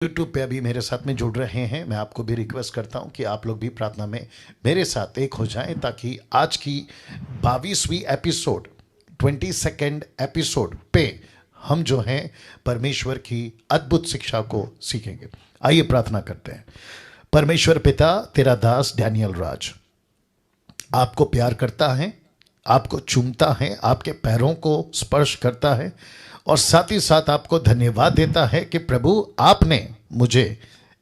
YouTube पे अभी मेरे साथ में जुड़ रहे हैं, मैं आपको भी रिक्वेस्ट करता हूं कि आप लोग भी प्रार्थना में मेरे साथ एक हो जाएं, ताकि आज की 22वीं एपिसोड 22nd एपिसोड पे हम जो हैं परमेश्वर की अद्भुत शिक्षा को सीखेंगे। आइए प्रार्थना करते हैं। परमेश्वर पिता, तेरा दास डैनियल राज आपको प्यार करता है, आपको चूमता है, आपके पैरों को स्पर्श करता है और साथ ही साथ आपको धन्यवाद देता है कि प्रभु आपने मुझे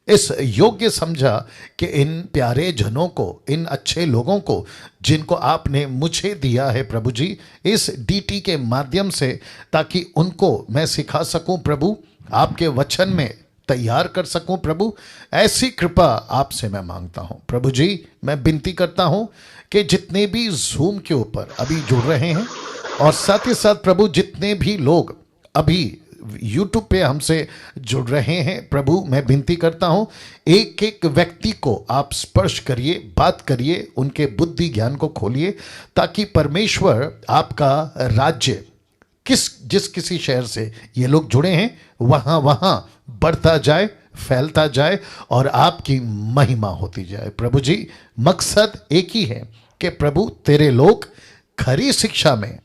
इस योग्य समझा कि इन प्यारे जनों को, इन अच्छे लोगों को जिनको आपने मुझे दिया है प्रभु जी, इस डीटी के माध्यम से, ताकि उनको मैं सिखा सकूं प्रभु, आपके वचन में तैयार कर सकूं प्रभु। ऐसी कृपा आपसे मैं मांगता हूं प्रभु जी। मैं विनती करता हूं कि जितने भी जूम के ऊपर अभी जुड़ रहे हैं और साथ ही साथ प्रभु जितने भी लोग अभी यूट्यूब पे हमसे जुड़ रहे हैं प्रभु, मैं विनती करता हूं एक एक व्यक्ति को आप स्पर्श करिए, बात करिए, उनके बुद्धि ज्ञान को खोलिए, ताकि परमेश्वर आपका राज्य जिस किसी शहर से ये लोग जुड़े हैं वहां वहां बढ़ता जाए, फैलता जाए और आपकी महिमा होती जाए प्रभु जी। मकसद एक ही है कि प्रभु तेरे लोग खरी शिक्षा में,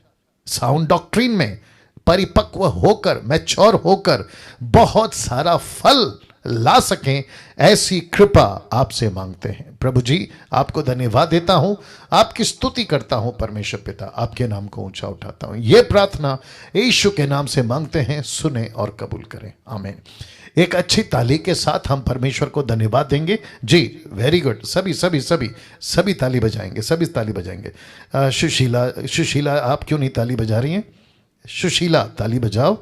साउंड डॉक्ट्रिन में परिपक्व होकर, मैच्योर होकर बहुत सारा फल ला सकें, ऐसी कृपा आपसे मांगते हैं प्रभु जी। आपको धन्यवाद देता हूं, आपकी स्तुति करता हूं परमेश्वर पिता, आपके नाम को ऊंचा उठाता हूं। यह प्रार्थना यीशु के नाम से मांगते हैं, सुने और कबूल करें, आमीन। एक अच्छी ताली के साथ हम परमेश्वर को धन्यवाद देंगे जी। वेरी गुड, सभी सभी सभी सभी ताली बजाएंगे, सभी ताली बजाएंगे। सुशीला आप क्यों नहीं ताली बजा रही हैं? सुशीला ताली बजाओ।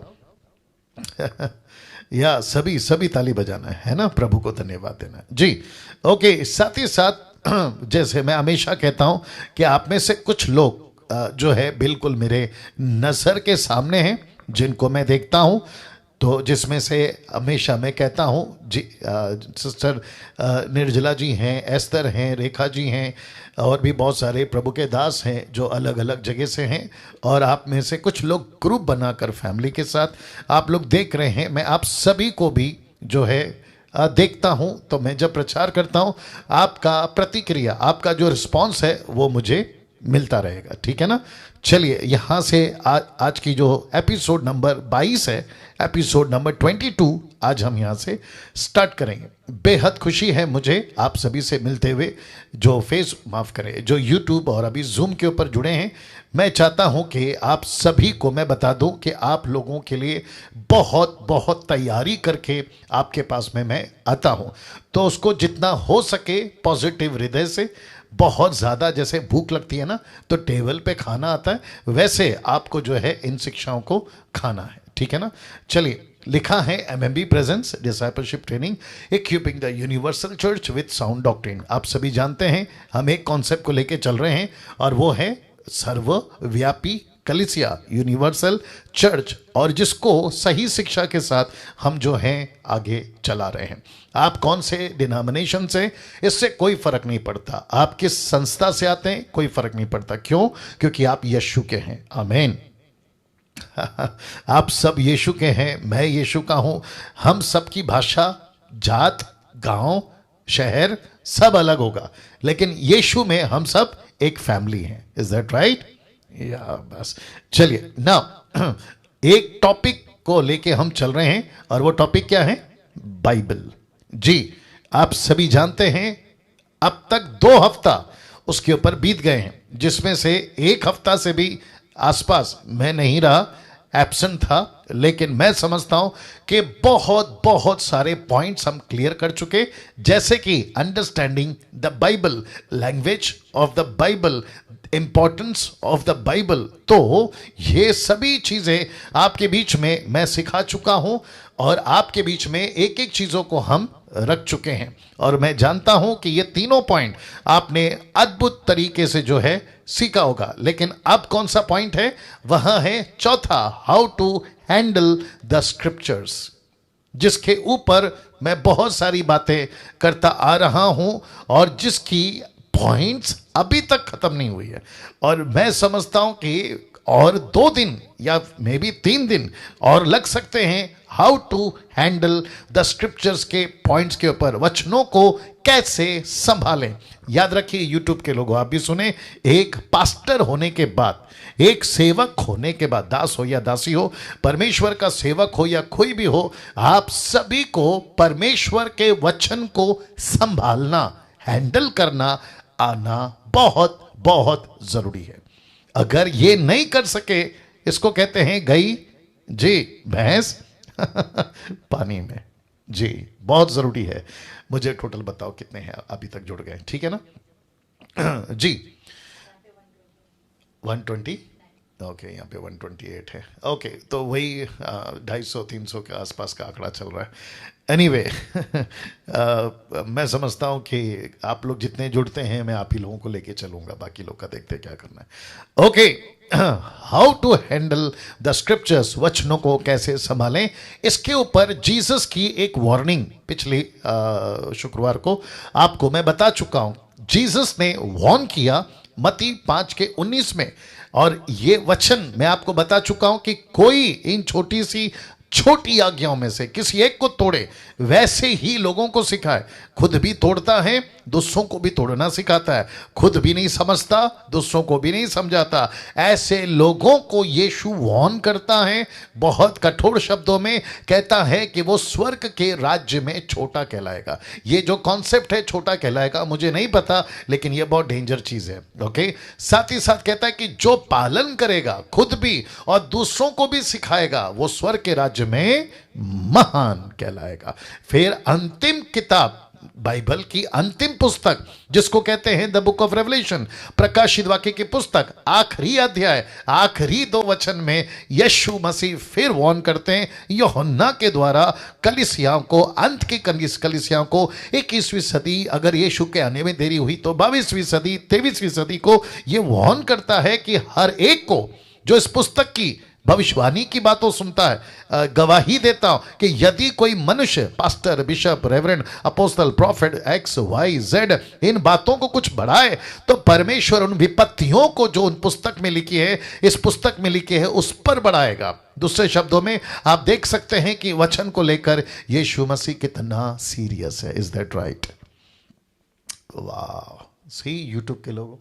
या सभी सभी ताली बजाना है ना, प्रभु को धन्यवाद देना जी। ओके, साथ ही साथ जैसे मैं हमेशा कहता हूं कि आप में से कुछ लोग जो है बिल्कुल मेरे नजर के सामने हैं, जिनको मैं देखता हूं, तो जिसमें से हमेशा मैं कहता हूं जी, सिस्टर निर्जला जी हैं, एस्तर हैं, रेखा जी हैं, और भी बहुत सारे प्रभु के दास हैं जो अलग अलग जगह से हैं। और आप में से कुछ लोग ग्रुप बनाकर फैमिली के साथ आप लोग देख रहे हैं। मैं आप सभी को भी जो है देखता हूं, तो मैं जब प्रचार करता हूं आपका प्रतिक्रिया, आपका जो रिस्पॉन्स है वो मुझे मिलता रहेगा, ठीक है ना। चलिए यहाँ से आज की जो एपिसोड नंबर 22 है, एपिसोड नंबर 22 आज हम यहाँ से स्टार्ट करेंगे। बेहद खुशी है मुझे आप सभी से मिलते हुए, जो यूट्यूब और अभी जूम के ऊपर जुड़े हैं। मैं चाहता हूं कि आप सभी को मैं बता दूं कि आप लोगों के लिए बहुत बहुत तैयारी करके आपके पास में मैं आता हूं, तो उसको जितना हो सके पॉजिटिव हृदय से, बहुत ज़्यादा जैसे भूख लगती है ना तो टेबल पे खाना आता है, वैसे आपको जो है इन शिक्षाओं को खाना है, ठीक है ना। चलिए, लिखा है MMB presence discipleship training equipping the universal church with sound doctrine. आप सभी जानते हैं हम एक कॉन्सेप्ट को लेके चल रहे हैं और वो है सर्वव्यापी कलीसिया, यूनिवर्सल चर्च, और जिसको सही शिक्षा के साथ हम जो हैं आगे चला रहे हैं। आप कौन से डिनोमिनेशन से, इससे कोई फर्क नहीं पड़ता, आप किस संस्था से आते हैं कोई फर्क नहीं पड़ता। क्यों? क्योंकि आप यीशु के हैं, आमीन। आप सब यीशु के हैं, मैं यीशु का हूं। हम सब की भाषा, जात, गांव, शहर सब अलग होगा, लेकिन यीशु में हम सब एक फैमिली हैं। Is that right? या बस चलिए ना, एक टॉपिक को लेके हम चल रहे हैं और वो टॉपिक क्या है? बाइबल जी। आप सभी जानते हैं अब तक 2 हफ्ता उसके ऊपर बीत गए हैं, जिसमें से 1 हफ्ता से भी आसपास मैं नहीं रहा, एब्सेंट था, लेकिन मैं समझता हूं कि बहुत बहुत सारे पॉइंट्स हम क्लियर कर चुके, जैसे कि understanding the Bible, language of the Bible, importance of the Bible. तो ये सभी चीजें आपके बीच में मैं सिखा चुका हूं और आपके बीच में एक एक चीजों को हम रख चुके हैं, और मैं जानता हूं कि ये तीनों पॉइंट आपने अद्भुत तरीके से जो है सीखा होगा। लेकिन अब कौन सा पॉइंट है? वह है चौथा, how to handle the scriptures, जिसके ऊपर मैं बहुत सारी बातें करता आ रहा हूं और जिसकी पॉइंट्स अभी तक खत्म नहीं हुई है। और मैं समझता हूं कि और 2 दिन या मे बी 3 दिन और लग सकते हैं how to handle the scriptures के पॉइंट्स के ऊपर, वचनों को कैसे संभालें। याद रखिए यूट्यूब के लोगों, आप भी सुने, एक पास्टर होने के बाद, एक सेवक होने के बाद, दास हो या दासी हो, परमेश्वर का सेवक हो या कोई भी हो, आप सभी को परमेश्वर के वचन को संभालना, हैंडल करना आना बहुत बहुत जरूरी है। अगर ये नहीं कर सके, इसको कहते हैं गई जी भैंस पानी में। जी बहुत जरूरी है। मुझे टोटल बताओ कितने हैं अभी तक जुड़ गए, ठीक है ना जी 120, ओके, यहाँ पे 128 है। ओके, तो वही 250-300 के आसपास का आंकड़ा चल रहा है। एनीवे मैं समझता हूँ कि आप लोग जितने जुड़ते हैं, मैं आप ही लोगों को लेके चलूंगा, बाकी लोग का देखते क्या करना है। Okay, how to handle the scriptures, वचनों को कैसे संभालें, इसके ऊपर जीसस की एक वार्निंग पिछले शुक्रवार को आपको मैं बता चुका हूं। जीसस ने वार्न किया मत्ती 5:19 में, और ये वचन मैं आपको बता चुका हूं कि कोई इन छोटी आज्ञाओं में से किसी एक को तोड़े, वैसे ही लोगों को सिखाए। खुद भी तोड़ता है, दूसरों को भी तोड़ना सिखाता है। खुद भी नहीं समझता, दूसरों को भी नहीं समझाता। ऐसे लोगों को यीशु वार्न करता है, बहुत कठोर शब्दों में कहता है कि वो स्वर्ग के राज्य में छोटा कहलाएगा। ये जो कॉन्सेप्ट है छोटा कहलाएगा, मुझे नहीं पता, लेकिन ये बहुत डेंजर चीज है। ओके, साथ ही साथ कहता है कि जो पालन करेगा खुद भी और दूसरों को भी सिखाएगा, वो स्वर्ग के राज्य में महान कहलाएगा। फिर अंतिम किताब, बाइबल की अंतिम पुस्तक जिसको कहते हैं द बुक ऑफ रेवलेशन, प्रकाशित वाक्य की पुस्तक, आखिरी अध्याय, आखिरी 2 वचन में यीशु मसीह फिर वार्न करते हैं यूहन्ना के द्वारा कलीसियाओं को, अंत की कलीसियाओं को। 21वीं सदी, अगर यीशु के आने में देरी हुई तो 22वीं सदी, 23वीं सदी को ये वार्न करता है कि हर एक को जो इस पुस्तक की भविष्यवाणी की बातों सुनता है, गवाही देता हूं कि यदि कोई मनुष्य, pastor, bishop, reverend, apostle, prophet, X, Y, Z, इन बातों को कुछ बढ़ाए, तो परमेश्वर उन विपत्तियों को जो उन पुस्तक में लिखी है, इस पुस्तक में लिखी है, उस पर बढ़ाएगा। दूसरे शब्दों में आप देख सकते हैं कि वचन को लेकर यीशु मसीह कितना सीरियस है। Is that right? वाह, सी यूट्यूब के लोगों,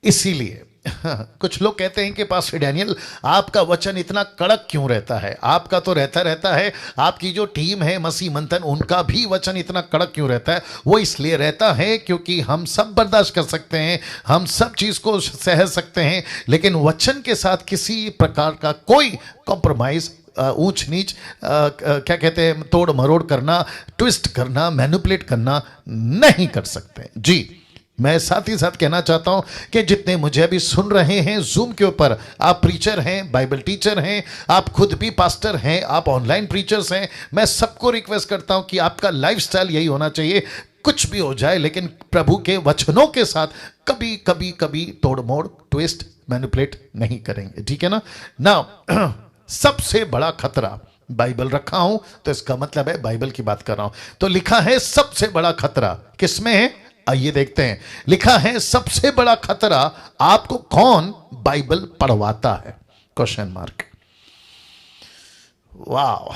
इसीलिए कुछ लोग कहते हैं कि पास्टर डैनियल, आपका वचन इतना कड़क क्यों रहता है? आपका तो रहता है, आपकी जो टीम है मसीह मंथन, उनका भी वचन इतना कड़क क्यों रहता है? वो इसलिए रहता है क्योंकि हम सब बर्दाश्त कर सकते हैं, हम सब चीज़ को सह सकते हैं, लेकिन वचन के साथ किसी प्रकार का कोई कॉम्प्रोमाइज, ऊंच नीच, क्या कहते हैं, तोड़ मरोड़ करना, ट्विस्ट करना, मैनिपुलेट करना नहीं कर सकते। जी, मैं साथ ही साथ कहना चाहता हूं कि जितने मुझे अभी सुन रहे हैं जूम के ऊपर, आप प्रीचर हैं, बाइबल टीचर हैं, आप खुद भी पास्टर हैं, आप ऑनलाइन प्रीचर्स हैं, मैं सबको रिक्वेस्ट करता हूं कि आपका लाइफस्टाइल यही होना चाहिए, कुछ भी हो जाए लेकिन प्रभु के वचनों के साथ कभी तोड़ मोड़, ट्विस्ट, मैनिपुलेट नहीं करेंगे। ठीक है ना? नाउ सबसे बड़ा खतरा, बाइबल रखा हूं तो इसका मतलब है बाइबल की बात कर रहा हूं, तो लिखा है सबसे बड़ा खतरा किसमें है? आइए देखते हैं। लिखा है सबसे बड़ा खतरा आपको कौन बाइबल पढ़वाता है? Question mark. वाह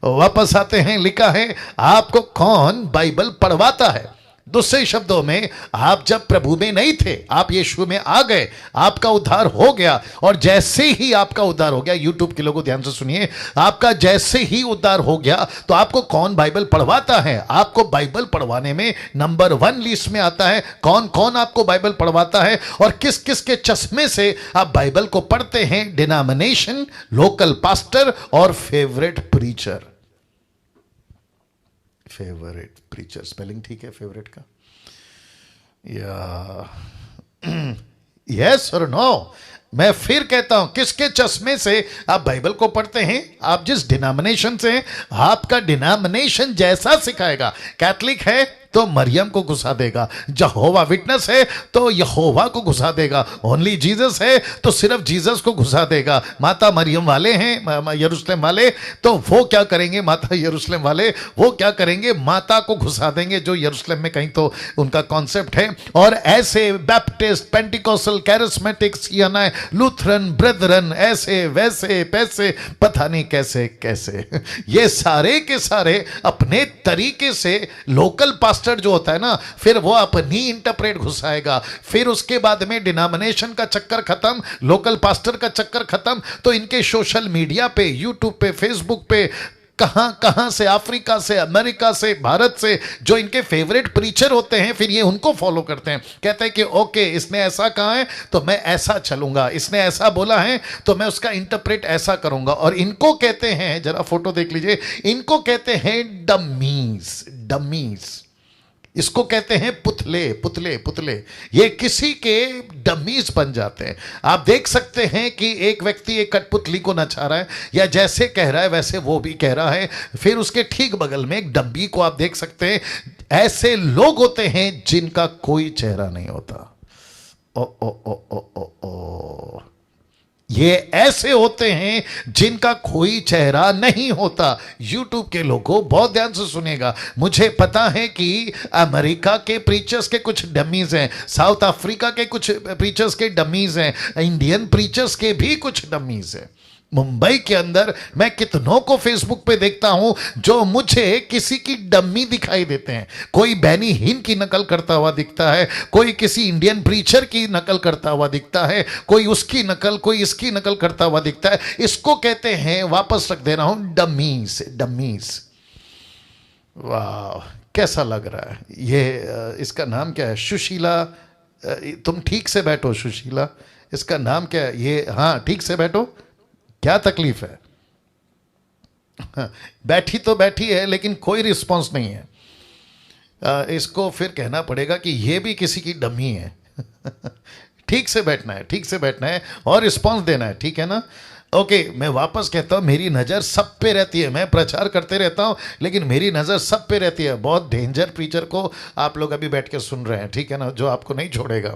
वापस आते हैं, लिखा है आपको कौन बाइबल पढ़वाता है। दूसरे शब्दों में, आप जब प्रभु में नहीं थे, आप यीशु में आ गए, आपका उद्धार हो गया, और जैसे ही आपका उद्धार हो गया, यूट्यूब के लोगों ध्यान से सुनिए, आपका जैसे ही उद्धार हो गया तो आपको कौन बाइबल पढ़वाता है? आपको बाइबल पढ़वाने में नंबर 1 लिस्ट में आता है कौन कौन आपको बाइबल पढ़वाता है और किस किस के चश्मे से आप बाइबल को पढ़ते हैं। डिनोमिनेशन, लोकल पास्टर और favourite preacher. Favourite preacher, spelling ठीक है फेवरेट का? या यस और नो? मैं फिर कहता हूं, किसके चश्मे से आप बाइबल को पढ़ते हैं? आप जिस डिनोमिनेशन से हैं, आपका डिनोमिनेशन जैसा सिखाएगा। कैथलिक है तो मरियम को घुसा देगा, यहोवा विटनेस है तो यहोवा को घुसा देगा, ओनली जीसस है तो सिर्फ जीसस को घुसा देगा। माता मरियम वाले हैं यरूशलेम वाले, तो वो क्या करेंगे, माता यरूशलेम वाले वो क्या करेंगे, माता को घुसा देंगे जो यरूशलेम में कहीं तो उनका कॉन्सेप्ट है। और ऐसे बैप्टिस्ट, पेंटिकोस्टल, कैरिस्मेटिक, सियाना, लूथरन, ब्रेदरन, ऐसे वैसे पैसे, पता नहीं कैसे कैसे, ये सारे के सारे अपने तरीके से लोकल पास्टर जो होता है ना, फिर वो अपनी इंटरप्रेट घुसाएगा, फिर उसके बाद में डिनोमिनेशन का चक्कर खत्म, लोकल पास्टर का चक्कर खत्म, तो इनके सोशल मीडिया पे, यूट्यूब पे, फेसबुक पे, कहां कहां से, अफ्रीका से, अमेरिका से, भारत से जो इनके फेवरेट प्रीचर होते हैं, फिर ये उनको फॉलो करते हैं, कहते हैं कि ओके इसने ऐसा कहा है तो मैं ऐसा चलूंगा, इसने ऐसा बोला है तो मैं उसका इंटरप्रेट ऐसा करूंगा। और इनको कहते हैं, जरा फोटो देख लीजिए, इनको कहते हैं डमीज, डमीज, इसको कहते हैं पुतले, पुतले, पुतले, ये किसी के डमीज बन जाते हैं। आप देख सकते हैं कि एक व्यक्ति एक कठपुतली को नचा रहा है, या जैसे कह रहा है वैसे वो भी कह रहा है, फिर उसके ठीक बगल में एक डम्बी को आप देख सकते हैं। ऐसे लोग होते हैं जिनका कोई चेहरा नहीं होता। ओ ओ ओ ओ ओ ओ, ये ऐसे होते हैं जिनका कोई चेहरा नहीं होता। यूट्यूब के लोगों बहुत ध्यान से सुनेगा, मुझे पता है कि अमेरिका के प्रीचर्स के कुछ डमीज हैं, साउथ अफ्रीका के कुछ प्रीचर्स के डमीज हैं, इंडियन प्रीचर्स के भी कुछ डमीज हैं। मुंबई के अंदर मैं कितनों को फेसबुक पे देखता हूं जो मुझे किसी की डम्मी दिखाई देते हैं। कोई बैनी हिन की नकल करता हुआ दिखता है, कोई किसी इंडियन प्रीचर की नकल करता हुआ दिखता है, कोई उसकी नकल, कोई इसकी नकल करता हुआ दिखता है। इसको कहते हैं, वापस रख दे रहा हूं, डमीज, डमीज। वाह कैसा लग रहा है ये, इसका नाम क्या है, सुशीला, तुम ठीक से बैठो सुशीला, इसका नाम क्या है ये, हाँ ठीक से बैठो, क्या तकलीफ है, बैठी तो बैठी है लेकिन कोई रिस्पांस नहीं है। इसको फिर कहना पड़ेगा कि ये भी किसी की डमी है। ठीक से बैठना है, ठीक से बैठना है और रिस्पांस देना है, ठीक है ना। ओके, मैं वापस कहता हूँ, मेरी नज़र सब पे रहती है, मैं प्रचार करते रहता हूँ लेकिन मेरी नज़र सब पे रहती है। बहुत डेंजर प्रीचर को आप लोग अभी बैठ के सुन रहे हैं, ठीक है ना, जो आपको नहीं छोड़ेगा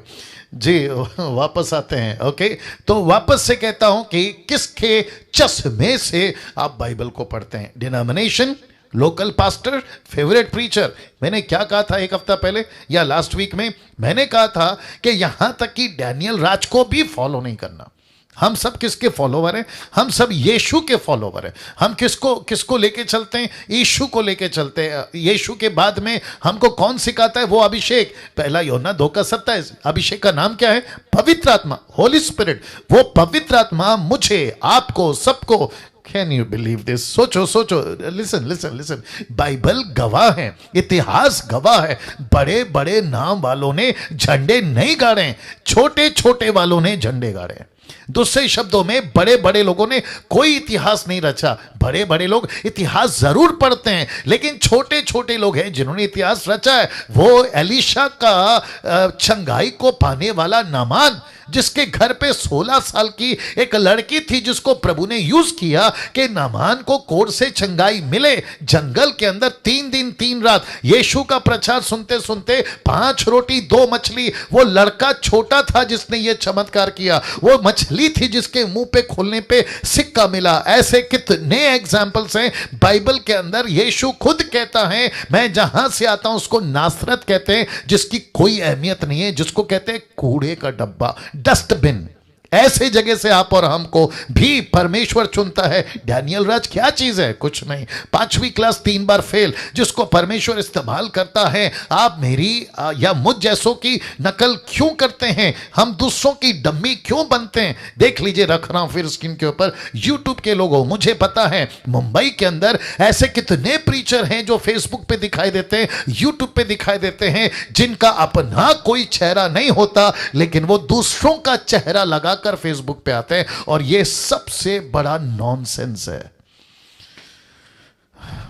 जी। वापस आते हैं। ओके, तो वापस से कहता हूँ कि किसके चश्मे से आप बाइबल को पढ़ते हैं, denomination, local pastor, favourite preacher. मैंने क्या कहा था एक हफ्ता पहले या लास्ट वीक में, मैंने कहा था कि यहां तक कि डैनियल राज को भी फॉलो नहीं करना। हम सब किसके फॉलोवर हैं, हम सब यीशु के फॉलोवर हैं। हम किसको किसको लेके चलते हैं, यीशु को लेके चलते हैं। यीशु के बाद में हमको कौन सिखाता है, वो अभिषेक, पहला यूहन्ना 2:27। अभिषेक का नाम क्या है, पवित्र आत्मा, होली स्पिरिट। वो पवित्र आत्मा मुझे, आपको, सबको, कैन यू बिलीव दिस, सोचो सोचो, लिसन लिसन लिसन, बाइबल गवाह है, इतिहास गवाह है, बड़े बड़े नाम वालों ने झंडे नहीं गाड़े, छोटे छोटे वालों ने झंडे गाड़े। दूसरे शब्दों में, बड़े बड़े लोगों ने कोई इतिहास नहीं रचा। बड़े बड़े लोग इतिहास जरूर पढ़ते हैं लेकिन छोटे छोटे लोग हैं जिन्होंने इतिहास रचा है। वो एलीशा का चंगाई को पाने वाला नामान, जिसके घर पे 16 साल की एक लड़की थी जिसको प्रभु ने यूज किया कि नामान को कोढ़ से चंगाई मिले। जंगल के अंदर 3 दिन 3 रात यीशु का प्रचार सुनते सुनते 5 रोटी 2 मछली, वो लड़का छोटा था जिसने ये चमत्कार किया, वो मछली थी जिसके मुंह पे खोलने पे सिक्का मिला। ऐसे कितने एग्जाम्पल्स हैं बाइबल के अंदर। यीशु खुद कहता है, मैं जहां से आता हूं उसको नासरत कहते हैं, जिसकी कोई अहमियत नहीं है, जिसको कहते हैं कूड़े का डब्बा, डस्टबिन। ऐसे जगह से आप और हमको भी परमेश्वर चुनता है। डैनियल राज क्या चीज है, कुछ नहीं, 5वीं क्लास 3 बार फेल, जिसको परमेश्वर इस्तेमाल करता है। आप मेरी या मुझ जैसों की नकल क्यों करते हैं, हम दूसरों की डम्मी क्यों बनते हैं। देख लीजिए, रख रहा हूं फिर स्क्रीन के ऊपर, यूट्यूब के लोगों, मुझे पता है मुंबई के अंदर ऐसे कितने प्रीचर हैं जो फेसबुक पे दिखाई देते हैं, यूट्यूब पे दिखाई देते हैं, जिनका अपना कोई चेहरा नहीं होता लेकिन वो दूसरों का चेहरा लगा कर फेसबुक पे आते हैं। और ये सबसे बड़ा नॉनसेंस है।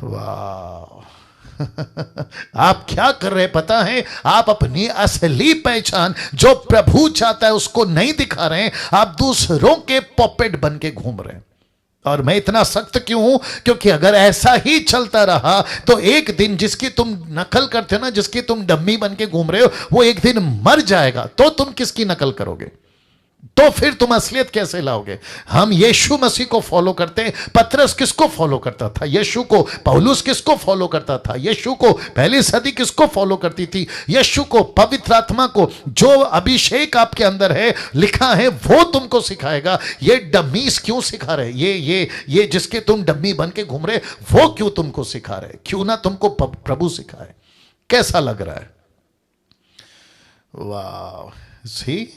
वाह आप क्या कर रहे पता है, आप अपनी असली पहचान जो प्रभु चाहता है उसको नहीं दिखा रहे हैं, आप दूसरों के पॉपेट बन के घूम रहे हैं। और मैं इतना सख्त क्यों हूं? क्योंकि अगर ऐसा ही चलता रहा तो एक दिन जिसकी तुम नकल करते हो ना, जिसकी तुम डम्मी बन के घूम रहे हो, वो एक दिन मर जाएगा, तो तुम किसकी नकल करोगे? तो फिर तुम असलियत कैसे लाओगे? हम यीशु मसीह को फॉलो करते हैं। पतरस किसको फॉलो करता था? यीशु को। पौलुस किसको फॉलो करता था? यीशु को। पहली सदी किसको फॉलो करती थी? यीशु को, पवित्र आत्मा को। जो अभिषेक आपके अंदर है, लिखा है, वो तुमको सिखाएगा। ये डमीज क्यों सिखा रहे? ये जिसके तुम डम्मी बन के घूम रहे, वो क्यों तुमको सिखा रहे? क्यों ना तुमको प्रभु सिखाए? कैसा लग रहा है? वाह, सी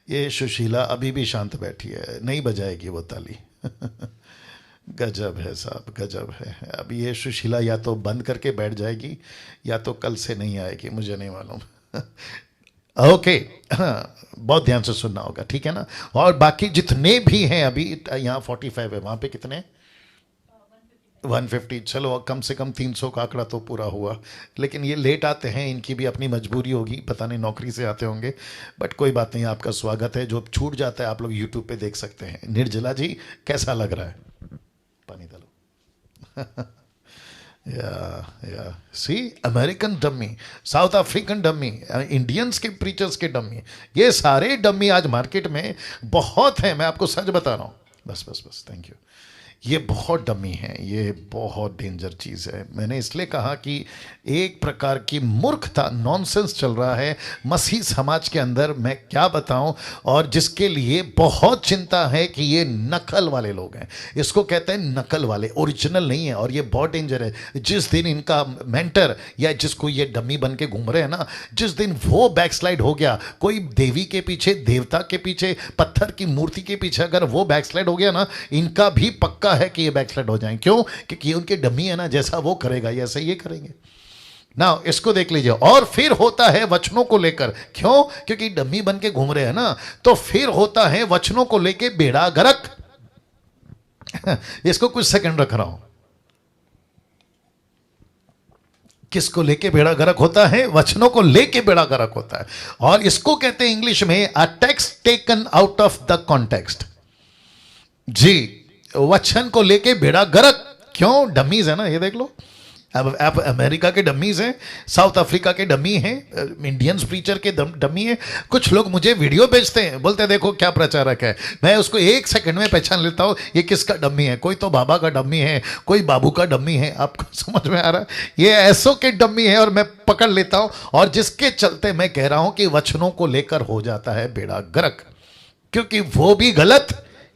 ये सुशीला अभी भी शांत बैठी है, नहीं बजाएगी वो ताली। गजब है साहब, गजब है। अभी ये सुशीला या तो बंद करके बैठ जाएगी या तो कल से नहीं आएगी, मुझे नहीं मालूम। ओके, बहुत ध्यान से सुनना होगा, ठीक है ना? और बाकी जितने भी हैं, अभी यहाँ 45 है, वहाँ पे कितने? 150। चलो कम से कम 300 का आंकड़ा तो पूरा हुआ। लेकिन ये लेट आते हैं, इनकी भी अपनी मजबूरी होगी, पता नहीं नौकरी से आते होंगे, बट कोई बात नहीं, आपका स्वागत है। जो छूट जाता है आप लोग यूट्यूब पे देख सकते हैं। निर्जला जी, कैसा लग रहा है? पानी डालो। या see, American dummy, South African dummy, Indians के प्रीचर्स के डम्मी, ये सारे डम्मी आज मार्केट में बहुत हैं। मैं आपको सच बता रहा हूँ। बस बस बस, थैंक यू। ये बहुत डमी है, ये बहुत डेंजर चीज़ है। मैंने इसलिए कहा कि एक प्रकार की मूर्खता, नॉनसेंस चल रहा है मसीह समाज के अंदर, मैं क्या बताऊं। और जिसके लिए बहुत चिंता है कि ये नकल वाले लोग हैं, इसको कहते हैं नकल वाले, ओरिजिनल नहीं है। और ये बहुत डेंजर है। जिस दिन इनका मेंटर या जिसको ये डमी बन के घूम रहे हैं ना, जिस दिन वो बैकस्लाइड हो गया, कोई देवी के पीछे, देवता के पीछे, पत्थर की मूर्ति के पीछे अगर वो बैकस्लाइड हो गया ना, इनका भी पक्का है कि ये बैकस्लाइड हो जाएं। क्यों? क्योंकि उनके डमी है ना, जैसा वो करेगा ऐसे ये करेंगे ना। इसको देख लीजिए। और फिर होता है वचनों को लेकर। क्यों? क्योंकि डमी बन के घूम रहे हैं ना, तो फिर होता है वचनों को लेकर बेड़ा गर्क। इसको कुछ सेकंड रख रहा हूं। किसको लेके बेड़ा गर्क होता है? वचनों को लेके बेड़ा गर्क होता है। और इसको कहते हैं इंग्लिश में a text taken out of the context. जी, वचन को लेके बेड़ा गर्क। क्यों? डमीज है ना, ये देख लो। अब आप अमेरिका के डमीज हैं, साउथ अफ्रीका के डमी हैं, इंडियंस प्रीचर के डमी हैं। कुछ लोग मुझे वीडियो भेजते हैं, बोलते हैं देखो क्या प्रचारक है। मैं उसको 1 सेकंड में पहचान लेता हूँ ये किसका डमी है। कोई तो बाबा का डमी है, कोई बाबू का डमी है। आपको समझ में आ रहा है? ये ऐसो के डमी है और मैं पकड़ लेता हूँ। और जिसके चलते मैं कह रहा हूँ कि वचनों को लेकर हो जाता है बेड़ा गर्क, क्योंकि वो भी गलत,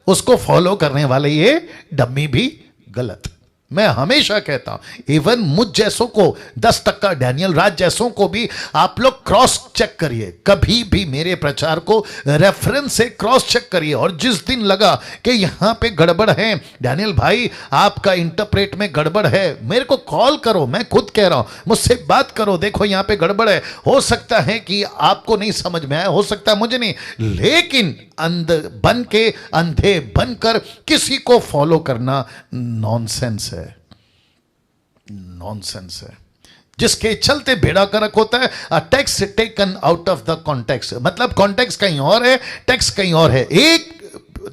उसको फॉलो करने वाले ये डम्मी भी गलत। मैं हमेशा कहता हूं, इवन मुझ जैसों को 10% डैनियल राज जैसों को भी आप लोग क्रॉस चेक करिए। कभी भी मेरे प्रचार को रेफरेंस से क्रॉस चेक करिए। और जिस दिन लगा कि यहां पे गड़बड़ है, डैनियल भाई आपका इंटरप्रेट में गड़बड़ है, मेरे को कॉल करो। मैं खुद कह रहा हूं, मुझसे बात करो, देखो यहां पे गड़बड़ है। हो सकता है कि आपको नहीं समझ में आया, हो सकता है मुझे नहीं, लेकिन अंधे बनकर किसी को फॉलो करना नॉनसेंस है, नॉनसेंस है। जिसके चलते बेड़ा गर्क होता है। अ text taken out of the context, मतलब कॉन्टेक्स्ट कहीं और है, टेक्स्ट कहीं और है। एक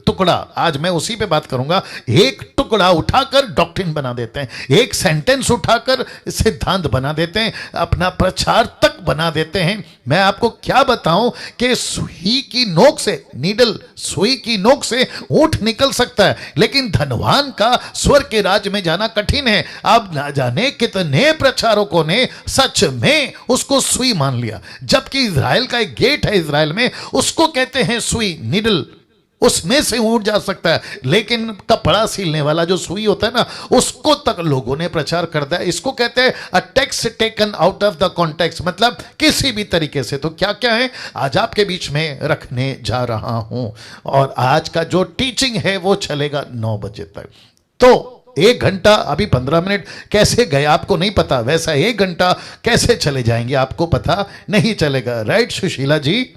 टुकड़ा, आज मैं उसी पे बात करूंगा, एक टुकड़ा उठाकर डॉक्ट्रिन बना देते हैं, एक सेंटेंस उठाकर सिद्धांत बना देते हैं, अपना प्रचार तक बना देते हैं। मैं आपको क्या बताऊं कि सुई की नोक से, नीडल, सुई की नोक से ऊंट निकल सकता है, लेकिन धनवान का स्वर्ग के राज्य में जाना कठिन है। अब ना जाने कितने प्रचारकों ने सच में उसको सुई मान लिया, जबकि इजराइल का एक गेट है इजराइल में, उसको कहते हैं सुई, नीडल, उसमें से ऊंट जा सकता है। लेकिन कपड़ा सीलने वाला जो सुई होता है ना, उसको तक लोगों ने प्रचार कर दिया। इसको कहते हैं अ text taken out of the context, मतलब किसी भी तरीके से। तो क्या क्या है आज आपके बीच में रखने जा रहा हूं। और आज का जो टीचिंग है वो चलेगा 9 बजे तक। तो 1 घंटा, अभी 15 मिनट कैसे गए आपको नहीं पता, वैसा 1 घंटा कैसे चले जाएंगे आपको पता नहीं चलेगा। राइट सुशीला जी?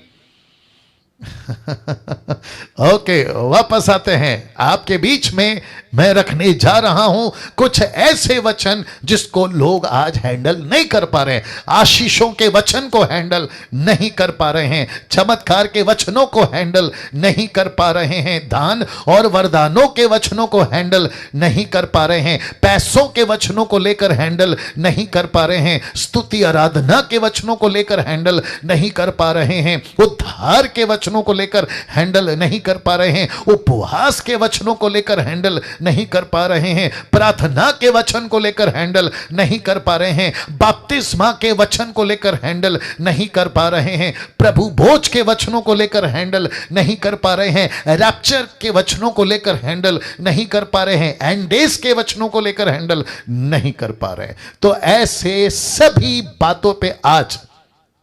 ओके, वापस आते हैं। आपके बीच में मैं रखने जा रहा हूं कुछ ऐसे वचन जिसको लोग आज हैंडल नहीं कर पा रहे हैं। आशीषों के वचन को हैंडल नहीं कर पा रहे हैं, चमत्कार के वचनों को हैंडल नहीं कर पा रहे हैं, दान और वरदानों के वचनों को हैंडल नहीं कर पा रहे हैं, पैसों के वचनों को लेकर हैंडल नहीं कर पा रहे हैं, स्तुति आराधना के वचनों को लेकर हैंडल नहीं कर पा रहे हैं, उद्धार के वचनों को लेकर हैंडल नहीं कर पा रहे हैं, उपवास के वचनों को लेकर हैंडल नहीं कर पा रहे हैं, प्रार्थना के वचन को लेकर हैंडल नहीं कर पा रहे हैं, बपतिस्मा के वचन को लेकर हैंडल नहीं कर पा रहे हैं, प्रभु भोज के वचनों को लेकर हैंडल नहीं कर पा रहे हैं, रैप्चर के वचनों को लेकर हैंडल नहीं कर पा रहे हैं, एंड डेज के वचनों को लेकर हैंडल नहीं कर पा रहे हैं। तो ऐसे सभी बातों पे आज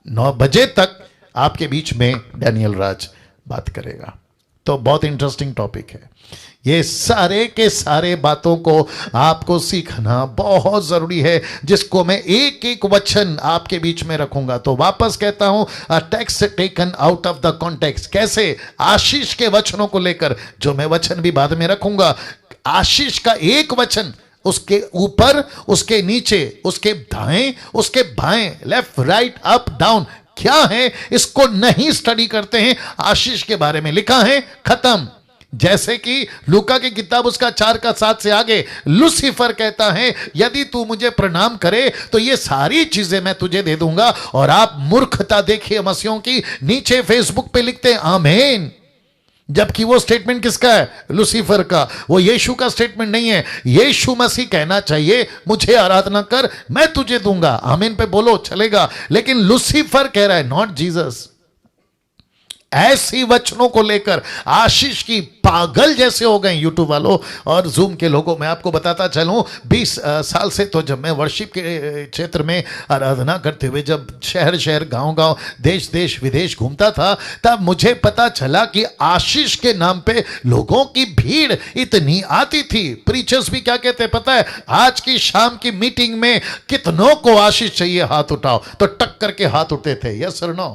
9 बजे तक आपके बीच में डैनियल राज बात करेगा। तो बहुत इंटरेस्टिंग टॉपिक है ये, सारे के सारे बातों को आपको सीखना बहुत जरूरी है, जिसको मैं एक एक वचन आपके बीच में रखूंगा। तो वापस कहता हूं, अ text taken out of the context. कैसे? आशीष के वचनों को लेकर, जो मैं वचन भी बाद में रखूंगा, आशीष का एक वचन, उसके ऊपर, उसके नीचे, उसके दाएं, उसके बाएं, लेफ्ट राइट अप डाउन क्या है, इसको नहीं स्टडी करते हैं। आशीष के बारे में लिखा है, खत्म। जैसे कि लूका की किताब उसका 4 का 7 से आगे लूसीफर कहता है, यदि तू मुझे प्रणाम करे तो ये सारी चीजें मैं तुझे दे दूंगा। और आप मूर्खता देखिए मसीहों की, नीचे फेसबुक पे लिखते हैं आमीन, जबकि वो स्टेटमेंट किसका है? लूसीफर का। वो यीशु का स्टेटमेंट नहीं है। यीशु मसीह कहना चाहिए, मुझे आराधना कर, मैं तुझे दूंगा। आमीन पे बोलो, चलेगा। लेकिन लूसीफर कह रहा है, नॉट जीसस। ऐसी वचनों को लेकर आशीष की पागल जैसे हो गए यूट्यूब वालों और जूम के लोगों। मैं आपको बताता चलूं, 20 साल से तो जब मैं वर्शिप के क्षेत्र में आराधना करते हुए जब शहर शहर गांव गांव देश देश विदेश घूमता था, तब मुझे पता चला कि आशीष के नाम पे लोगों की भीड़ इतनी आती थी। प्रीचर्स भी क्या कहते हैं पता है? आज की शाम की मीटिंग में कितनों को आशीष चाहिए, हाथ उठाओ। तो टक करके हाथ उठते थे, यस और नो।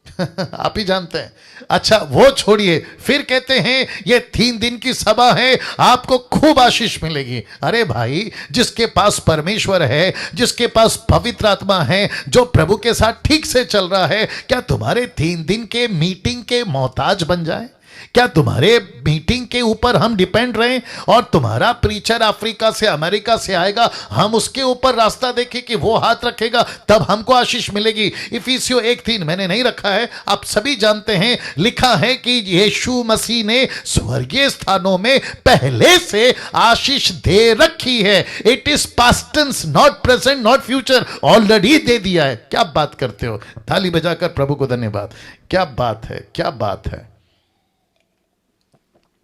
आप ही जानते हैं। अच्छा वो छोड़िए, फिर कहते हैं ये 3 दिन की सभा है, आपको खूब आशीष मिलेगी। अरे भाई, जिसके पास परमेश्वर है, जिसके पास पवित्र आत्मा है, जो प्रभु के साथ ठीक से चल रहा है, क्या तुम्हारे 3 दिन के मीटिंग के मोहताज बन जाए? क्या तुम्हारे मीटिंग के ऊपर हम डिपेंड रहें और तुम्हारा प्रीचर अफ्रीका से अमेरिका से आएगा, हम उसके ऊपर रास्ता देखें कि वो हाथ रखेगा तब हमको आशीष मिलेगी? इफिसियों 1:3 मैंने नहीं रखा है, आप सभी जानते हैं, लिखा है कि यीशु मसीह ने स्वर्गीय स्थानों में पहले से आशीष दे रखी है। It is past tense, not present, not future, already दे दिया है। क्या बात करते हो? ताली बजाकर प्रभु को धन्यवाद। क्या बात है, क्या बात है,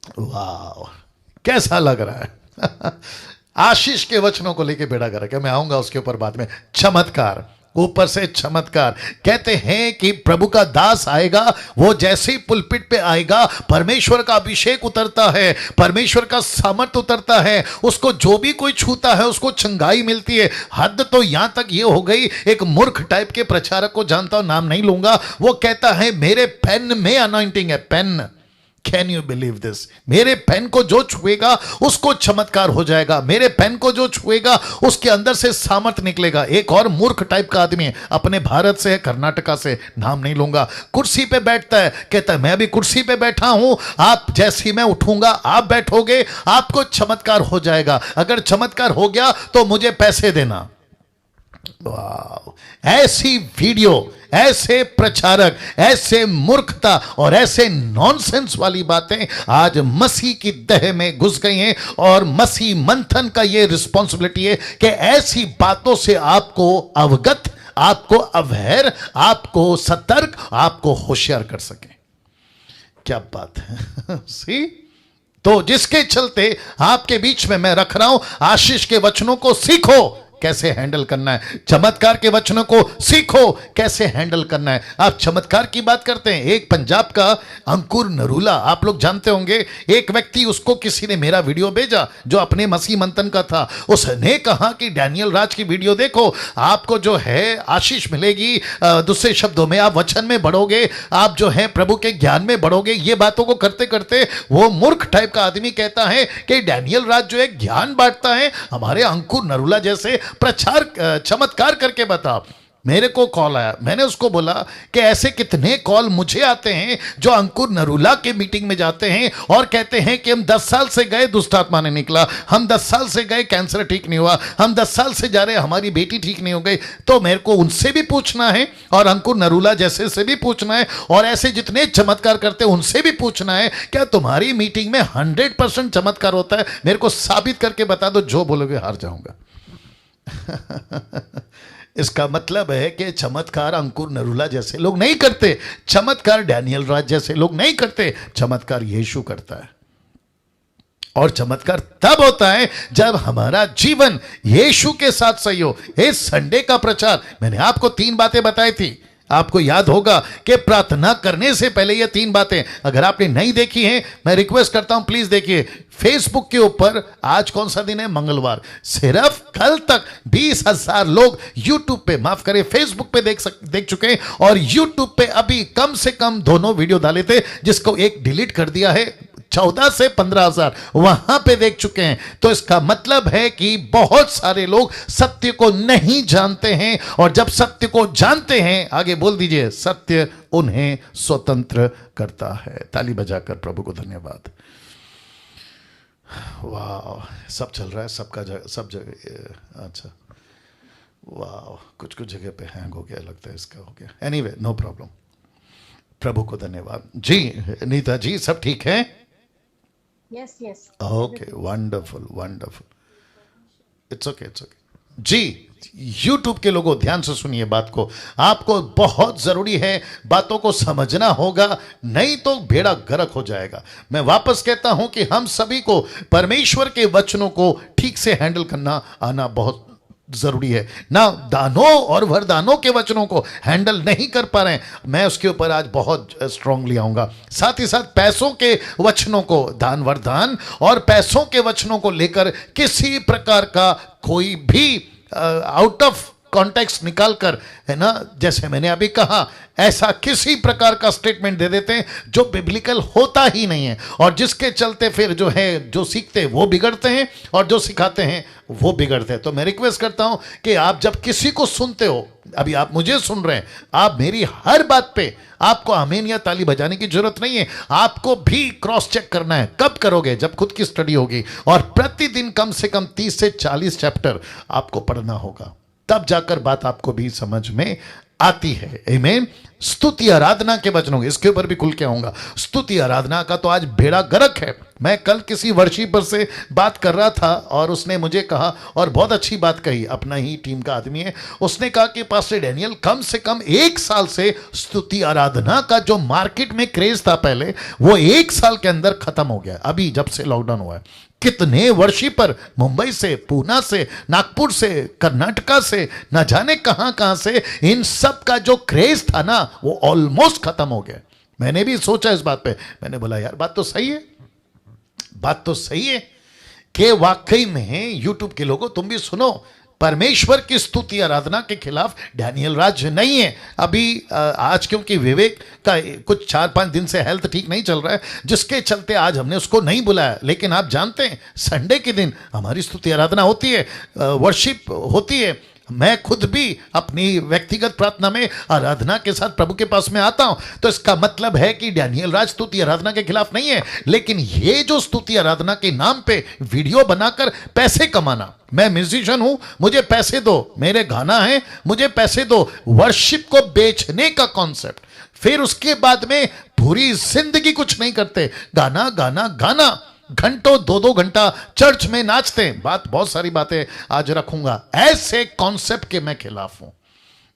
वाह, कैसा लग रहा है। आशीष के वचनों को लेके बेड़ा कर रखा। मैं आऊंगा उसके ऊपर बाद में। चमत्कार, ऊपर से चमत्कार। कहते हैं कि प्रभु का दास आएगा, वो जैसे ही पुलपिट पे आएगा, परमेश्वर का अभिषेक उतरता है, परमेश्वर का सामर्थ उतरता है, उसको जो भी कोई छूता है उसको चंगाई मिलती है। हद तो यहां तक ये हो गई, एक मूर्ख टाइप के प्रचारक को जानता हूं, नाम नहीं लूंगा, वो कहता है मेरे पेन में अनॉइंटिंग है। Pen, can you believe this? मेरे पेन को जो छुएगा उसको चमत्कार हो जाएगा, मेरे पेन को जो छुएगा उसके अंदर से सामर्थ निकलेगा। एक और मूर्ख टाइप का आदमी है, अपने भारत से है, कर्नाटका से, नाम नहीं लूंगा, कुर्सी पे बैठता है, कहता है मैं अभी कुर्सी पे बैठा हूं, आप जैसे ही मैं उठूंगा आप बैठोगे, आपको चमत्कार हो जाएगा। अगर चमत्कार हो गया तो मुझे पैसे देना। वाह, ऐसी वीडियो, ऐसे प्रचारक, ऐसे मूर्खता और ऐसे नॉनसेंस वाली बातें आज मसीह की तह में घुस गई हैं। और मसीह मंथन का ये रिस्पॉन्सिबिलिटी है कि ऐसी बातों से आपको अवगत, आपको अवेयर, आपको सतर्क, आपको होशियार कर सके। क्या बात है। सी, तो जिसके चलते आपके बीच में मैं रख रहा हूं, आशीष के वचनों को सीखो। कैसे हैंडल करना है, चमत्कार के वचनों को सीखो कैसे हैंडल करना है। आप चमत्कार की बात करते हैं, एक पंजाब का अंकुर नरूला, आप लोग जानते होंगे, एक व्यक्ति, उसको किसी ने मेरा वीडियो भेजा जो अपने मसीह मंथन का था। उसने कहा कि डैनियल राज की वीडियो देखो, आपको जो है आशीष मिलेगी, दूसरे शब्दों में आप वचन में बढ़ोगे, आप जो है प्रभु के ज्ञान में बढ़ोगे। ये बातों को करते करते वो मूर्ख टाइप का आदमी कहता है कि डैनियल राज जो है ज्ञान बांटता है, हमारे अंकुर नरूला जैसे प्रचार चमत्कार करके बता। मेरे को कॉल आया, मैंने उसको बोला कि ऐसे कितने कॉल मुझे आते हैं जो अंकुर नरूला के मीटिंग में जाते हैं और कहते हैं कि हम 10 साल से गए, दुष्ट आत्मा ने निकला, हम 10 साल से गए, कैंसर ठीक नहीं हुआ, हम 10 साल से जा रहे, हमारी बेटी ठीक नहीं हो गई। तो मेरे को उनसे भी पूछना है और अंकुर नरूला जैसे से भी पूछना है और ऐसे जितने चमत्कार करते हैं उनसे भी पूछना है, क्या तुम्हारी मीटिंग में 100% चमत्कार होता है? मेरे को साबित करके बता दो, जो बोलोगे हार जाऊंगा। इसका मतलब है कि चमत्कार अंकुर नरूला जैसे लोग नहीं करते, चमत्कार डैनियल राज जैसे लोग नहीं करते, चमत्कार यीशु करता है। और चमत्कार तब होता है जब हमारा जीवन यीशु के साथ सही हो। इस संडे का प्रचार मैंने आपको 3 बातें बताई थी। आपको याद होगा कि प्रार्थना करने से पहले ये 3 बातें, अगर आपने नहीं देखी हैं, मैं रिक्वेस्ट करता हूं प्लीज देखिए। फेसबुक के ऊपर आज कौन सा दिन है? मंगलवार। सिर्फ कल तक 20,000 लोग यूट्यूब पे, माफ करें, फेसबुक पे देख चुके हैं और यूट्यूब पे अभी कम से कम दोनों वीडियो डाले थे, जिसको एक डिलीट कर दिया है। 14 से 15,000 वहां पे देख चुके हैं। तो इसका मतलब है कि बहुत सारे लोग सत्य को नहीं जानते हैं, और जब सत्य को जानते हैं, आगे बोल दीजिए, सत्य उन्हें स्वतंत्र करता है। ताली बजाकर प्रभु को धन्यवाद। वाह, सब चल रहा है, सब जगह। अच्छा, वाह, कुछ जगह पे हैंग हो गया लगता है, इसका हो गया। Anyway, no problem. प्रभु को धन्यवाद। जी नीता जी, सब ठीक है? Yes, yes. Okay, wonderful wonderful. It's okay, it's okay. जी, यूट्यूब के लोगों ध्यान से सुनिए बात को, आपको बहुत जरूरी है, बातों को समझना होगा, नहीं तो बेड़ा गर्क हो जाएगा। मैं वापस कहता हूं कि हम सभी को परमेश्वर के वचनों को ठीक से हैंडल करना आना बहुत जरूरी है ना। दानों और वरदानों के वचनों को हैंडल नहीं कर पा रहे हैं, मैं उसके ऊपर आज बहुत स्ट्रांगली आऊंगा। साथ ही साथ पैसों के वचनों को, दान वरदान और पैसों के वचनों को लेकर किसी प्रकार का कोई भी आउट ऑफ कॉन्टेक्स्ट निकालकर, है ना, जैसे मैंने अभी कहा, ऐसा किसी प्रकार का स्टेटमेंट दे देते हैं जो बिब्लिकल होता ही नहीं है, और जिसके चलते फिर जो है, जो सीखते हैं वो बिगड़ते हैं और जो सिखाते हैं वो बिगड़ते हैं। तो मैं रिक्वेस्ट करता हूं कि आप जब किसी को सुनते हो, अभी आप मुझे सुन रहे हैं, आप मेरी हर बात पे आपको आमीन या ताली बजाने की जरूरत नहीं है। आपको भी क्रॉस चेक करना है। कब करोगे? जब खुद की स्टडी होगी, और प्रतिदिन कम से कम 30 से 40 चैप्टर आपको पढ़ना होगा, तब जाकर बात आपको भी समझ में आती है। आमीन। स्तुति आराधना के वचनों, इसके ऊपर भी खुल के आऊंगा। स्तुति आराधना का तो आज बेड़ा गर्क है। मैं कल किसी वर्शिपर से बात कर रहा था और उसने मुझे कहा, और बहुत अच्छी बात कही, अपना ही टीम का आदमी है, उसने कहा कि पास्टर डैनियल, कम से कम 1 साल से स्तुति आराधना का जो मार्केट में क्रेज था पहले, वो 1 साल के अंदर खत्म हो गया, अभी जब से लॉकडाउन हुआ है। कितने वर्शिपर मुंबई से, पूना से, नागपुर से, कर्नाटका से, न जाने कहां कहां से, इन सब का जो क्रेज था ना, वो ऑलमोस्ट खत्म हो गया। मैंने भी सोचा इस बात पे, मैंने बोला यार बात तो सही है, बात तो सही है कि वाकई में यूट्यूब के लोगों, तुम भी सुनो, परमेश्वर की स्तुति आराधना के खिलाफ डैनियल राज नहीं है। अभी आज क्योंकि विवेक का कुछ 4-5 दिन से हेल्थ ठीक नहीं चल रहा है, जिसके चलते आज हमने उसको नहीं बुलाया। लेकिन आप जानते हैं, संडे के दिन हमारी स्तुति आराधना होती है, वर्शिप होती है। मैं खुद भी अपनी व्यक्तिगत प्रार्थना में आराधना के साथ प्रभु के पास में आता हूं। तो इसका मतलब है कि डैनियल राज स्तुति आराधना के खिलाफ नहीं है, लेकिन ये जो स्तुति आराधना के नाम पे वीडियो बनाकर पैसे कमाना, मैं म्यूजिशियन हूं, मुझे पैसे दो, मेरे गाना है, मुझे पैसे दो, वर्शिप को बेचने का कॉन्सेप्ट, फिर उसके बाद में पूरी जिंदगी कुछ नहीं करते, गाना गाना गाना, घंटों 2-2 घंटा चर्च में नाचते हैं। बात, बहुत सारी बातें आज रखूंगा, ऐसे कॉन्सेप्ट के मैं खिलाफ हूं।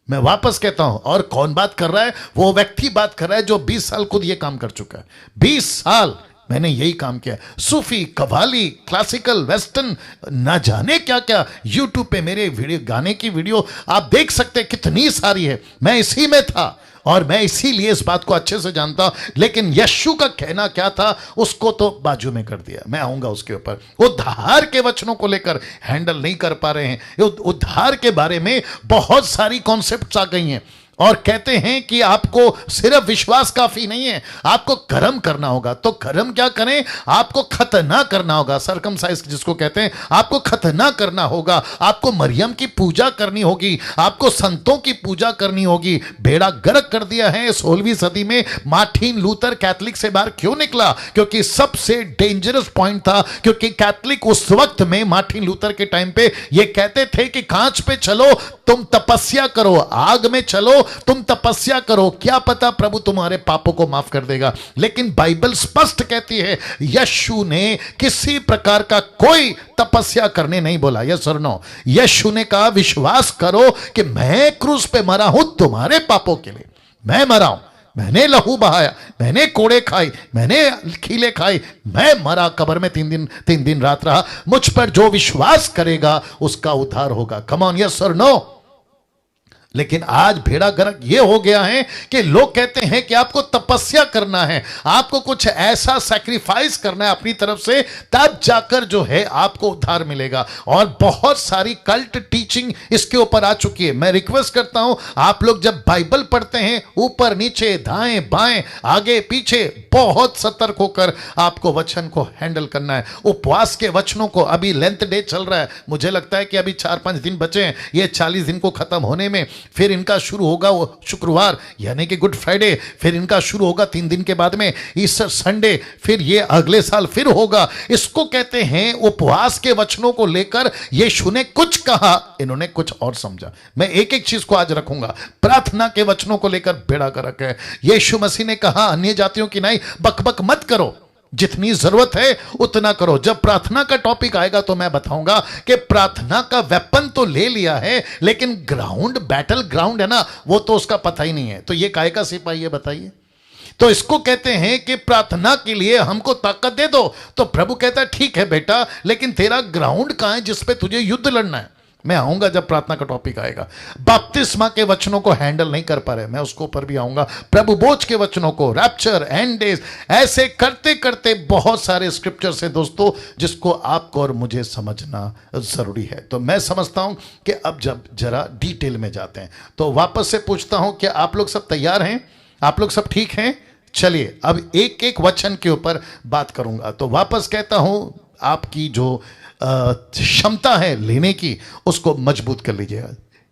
मैं वापस कहता हूं, और कौन बात कर रहा है? वो व्यक्ति बात कर रहा है जो 20 साल खुद ये काम कर चुका है। 20 साल मैंने यही काम किया। सूफी, कव्वाली, क्लासिकल, वेस्टर्न, ना जाने क्या क्या यूट्यूब पे मेरे वीडियो, गाने की वीडियो आप देख सकते हैं, कितनी सारी है। मैं इसी में था और मैं इसीलिए इस बात को अच्छे से जानता हूं। लेकिन यीशु का कहना क्या था उसको तो बाजू में कर दिया। मैं आऊंगा उसके ऊपर। उद्धार के वचनों को लेकर हैंडल नहीं कर पा रहे हैं। उद्धार के बारे में बहुत सारी कॉन्सेप्ट्स आ गई हैं और कहते हैं कि आपको सिर्फ विश्वास काफी नहीं है, आपको कर्म करना होगा। तो कर्म क्या करें? आपको खतना करना होगा, सरकमसाइज जिसको कहते हैं। आपको खतना करना होगा, आपको मरियम की पूजा करनी होगी, आपको संतों की पूजा करनी होगी। बेड़ा गर्क कर दिया है 16वीं सदी में। मार्टिन लूथर कैथलिक से बाहर क्यों निकला? क्योंकि सबसे डेंजरस पॉइंट था, क्योंकि कैथलिक उस वक्त में मार्टिन लूथर के टाइम पे ये कहते थे कि कांच पे चलो तुम तपस्या करो, आग में चलो तुम तपस्या करो, क्या पता प्रभु तुम्हारे पापों को माफ कर देगा। लेकिन बाइबल स्पष्ट कहती है यीशु ने किसी प्रकार का कोई तपस्या करने नहीं बोला। यस और नो? यीशु ने कहा विश्वास करो कि मैं क्रूस पे मरा हूं तुम्हारे पापों के लिए। मैं मरा हूं, मैंने लहू बहाया, मैंने कोड़े खाई, मैंने खीले खाई, मैं मरा, कब्र में 3 दिन रात रहा। मुझ पर जो विश्वास करेगा उसका उद्धार होगा। कम ऑन, यस और नो? लेकिन आज भेड़ा गर्क ये हो गया है कि लोग कहते हैं कि आपको तपस्या करना है, आपको कुछ ऐसा सैक्रिफाइस करना है अपनी तरफ से, तब जाकर जो है आपको उद्धार मिलेगा। और बहुत सारी कल्ट टीचिंग इसके ऊपर आ चुकी है। मैं रिक्वेस्ट करता हूं आप लोग जब बाइबल पढ़ते हैं, ऊपर नीचे दाएं बाएं आगे पीछे बहुत सतर्क होकर आपको वचन को हैंडल करना है। उपवास के वचनों को, अभी लेंथ डे चल रहा है, मुझे लगता है कि अभी 4-5 दिन बचे हैं ये 40 दिन को खत्म होने में। फिर इनका शुरू होगा वो शुक्रवार यानी कि गुड फ्राइडे, फिर इनका शुरू होगा 3 दिन के बाद में ईस्टर संडे, फिर ये अगले साल फिर होगा। इसको कहते हैं उपवास के वचनों को लेकर यीशु ने कुछ कहा, इन्होंने कुछ और समझा। मैं एक एक चीज को आज रखूंगा। प्रार्थना के वचनों को लेकर बेड़ा गर्क है। यीशु मसीह ने कहा अन्य जातियों की नहीं बकबक मत करो, जितनी जरूरत है उतना करो। जब प्रार्थना का टॉपिक आएगा तो मैं बताऊंगा कि प्रार्थना का वेपन तो ले लिया है, लेकिन ग्राउंड, बैटल ग्राउंड है ना, वो तो उसका पता ही नहीं है। तो ये काय का सिपाही है बताइए? तो इसको कहते हैं कि प्रार्थना के लिए हमको ताकत दे दो। तो प्रभु कहता है ठीक है बेटा, लेकिन तेरा ग्राउंड कहां है जिस पे तुझे युद्ध लड़ना है? मैं आऊंगा जब प्रार्थना का टॉपिक आएगा। बपतिस्मा के वचनों को हैंडल नहीं कर पा रहे, मैं उसको ऊपर भी आऊंगा। प्रभु बोझ के वचनों को, रैप्चर, एंड डेज, ऐसे करते करते बहुत सारे स्क्रिप्चर्स हैं दोस्तों जिसको आपको और मुझे समझना जरूरी है। तो मैं समझता हूं कि अब जब जरा डिटेल में जाते हैं तो वापस से पूछता हूं कि आप लोग सब तैयार हैं? आप लोग सब ठीक हैं? चलिए अब एक एक वचन के ऊपर बात करूंगा। तो वापस कहता हूं आपकी जो क्षमता है लेने की उसको मजबूत कर लीजिएगा।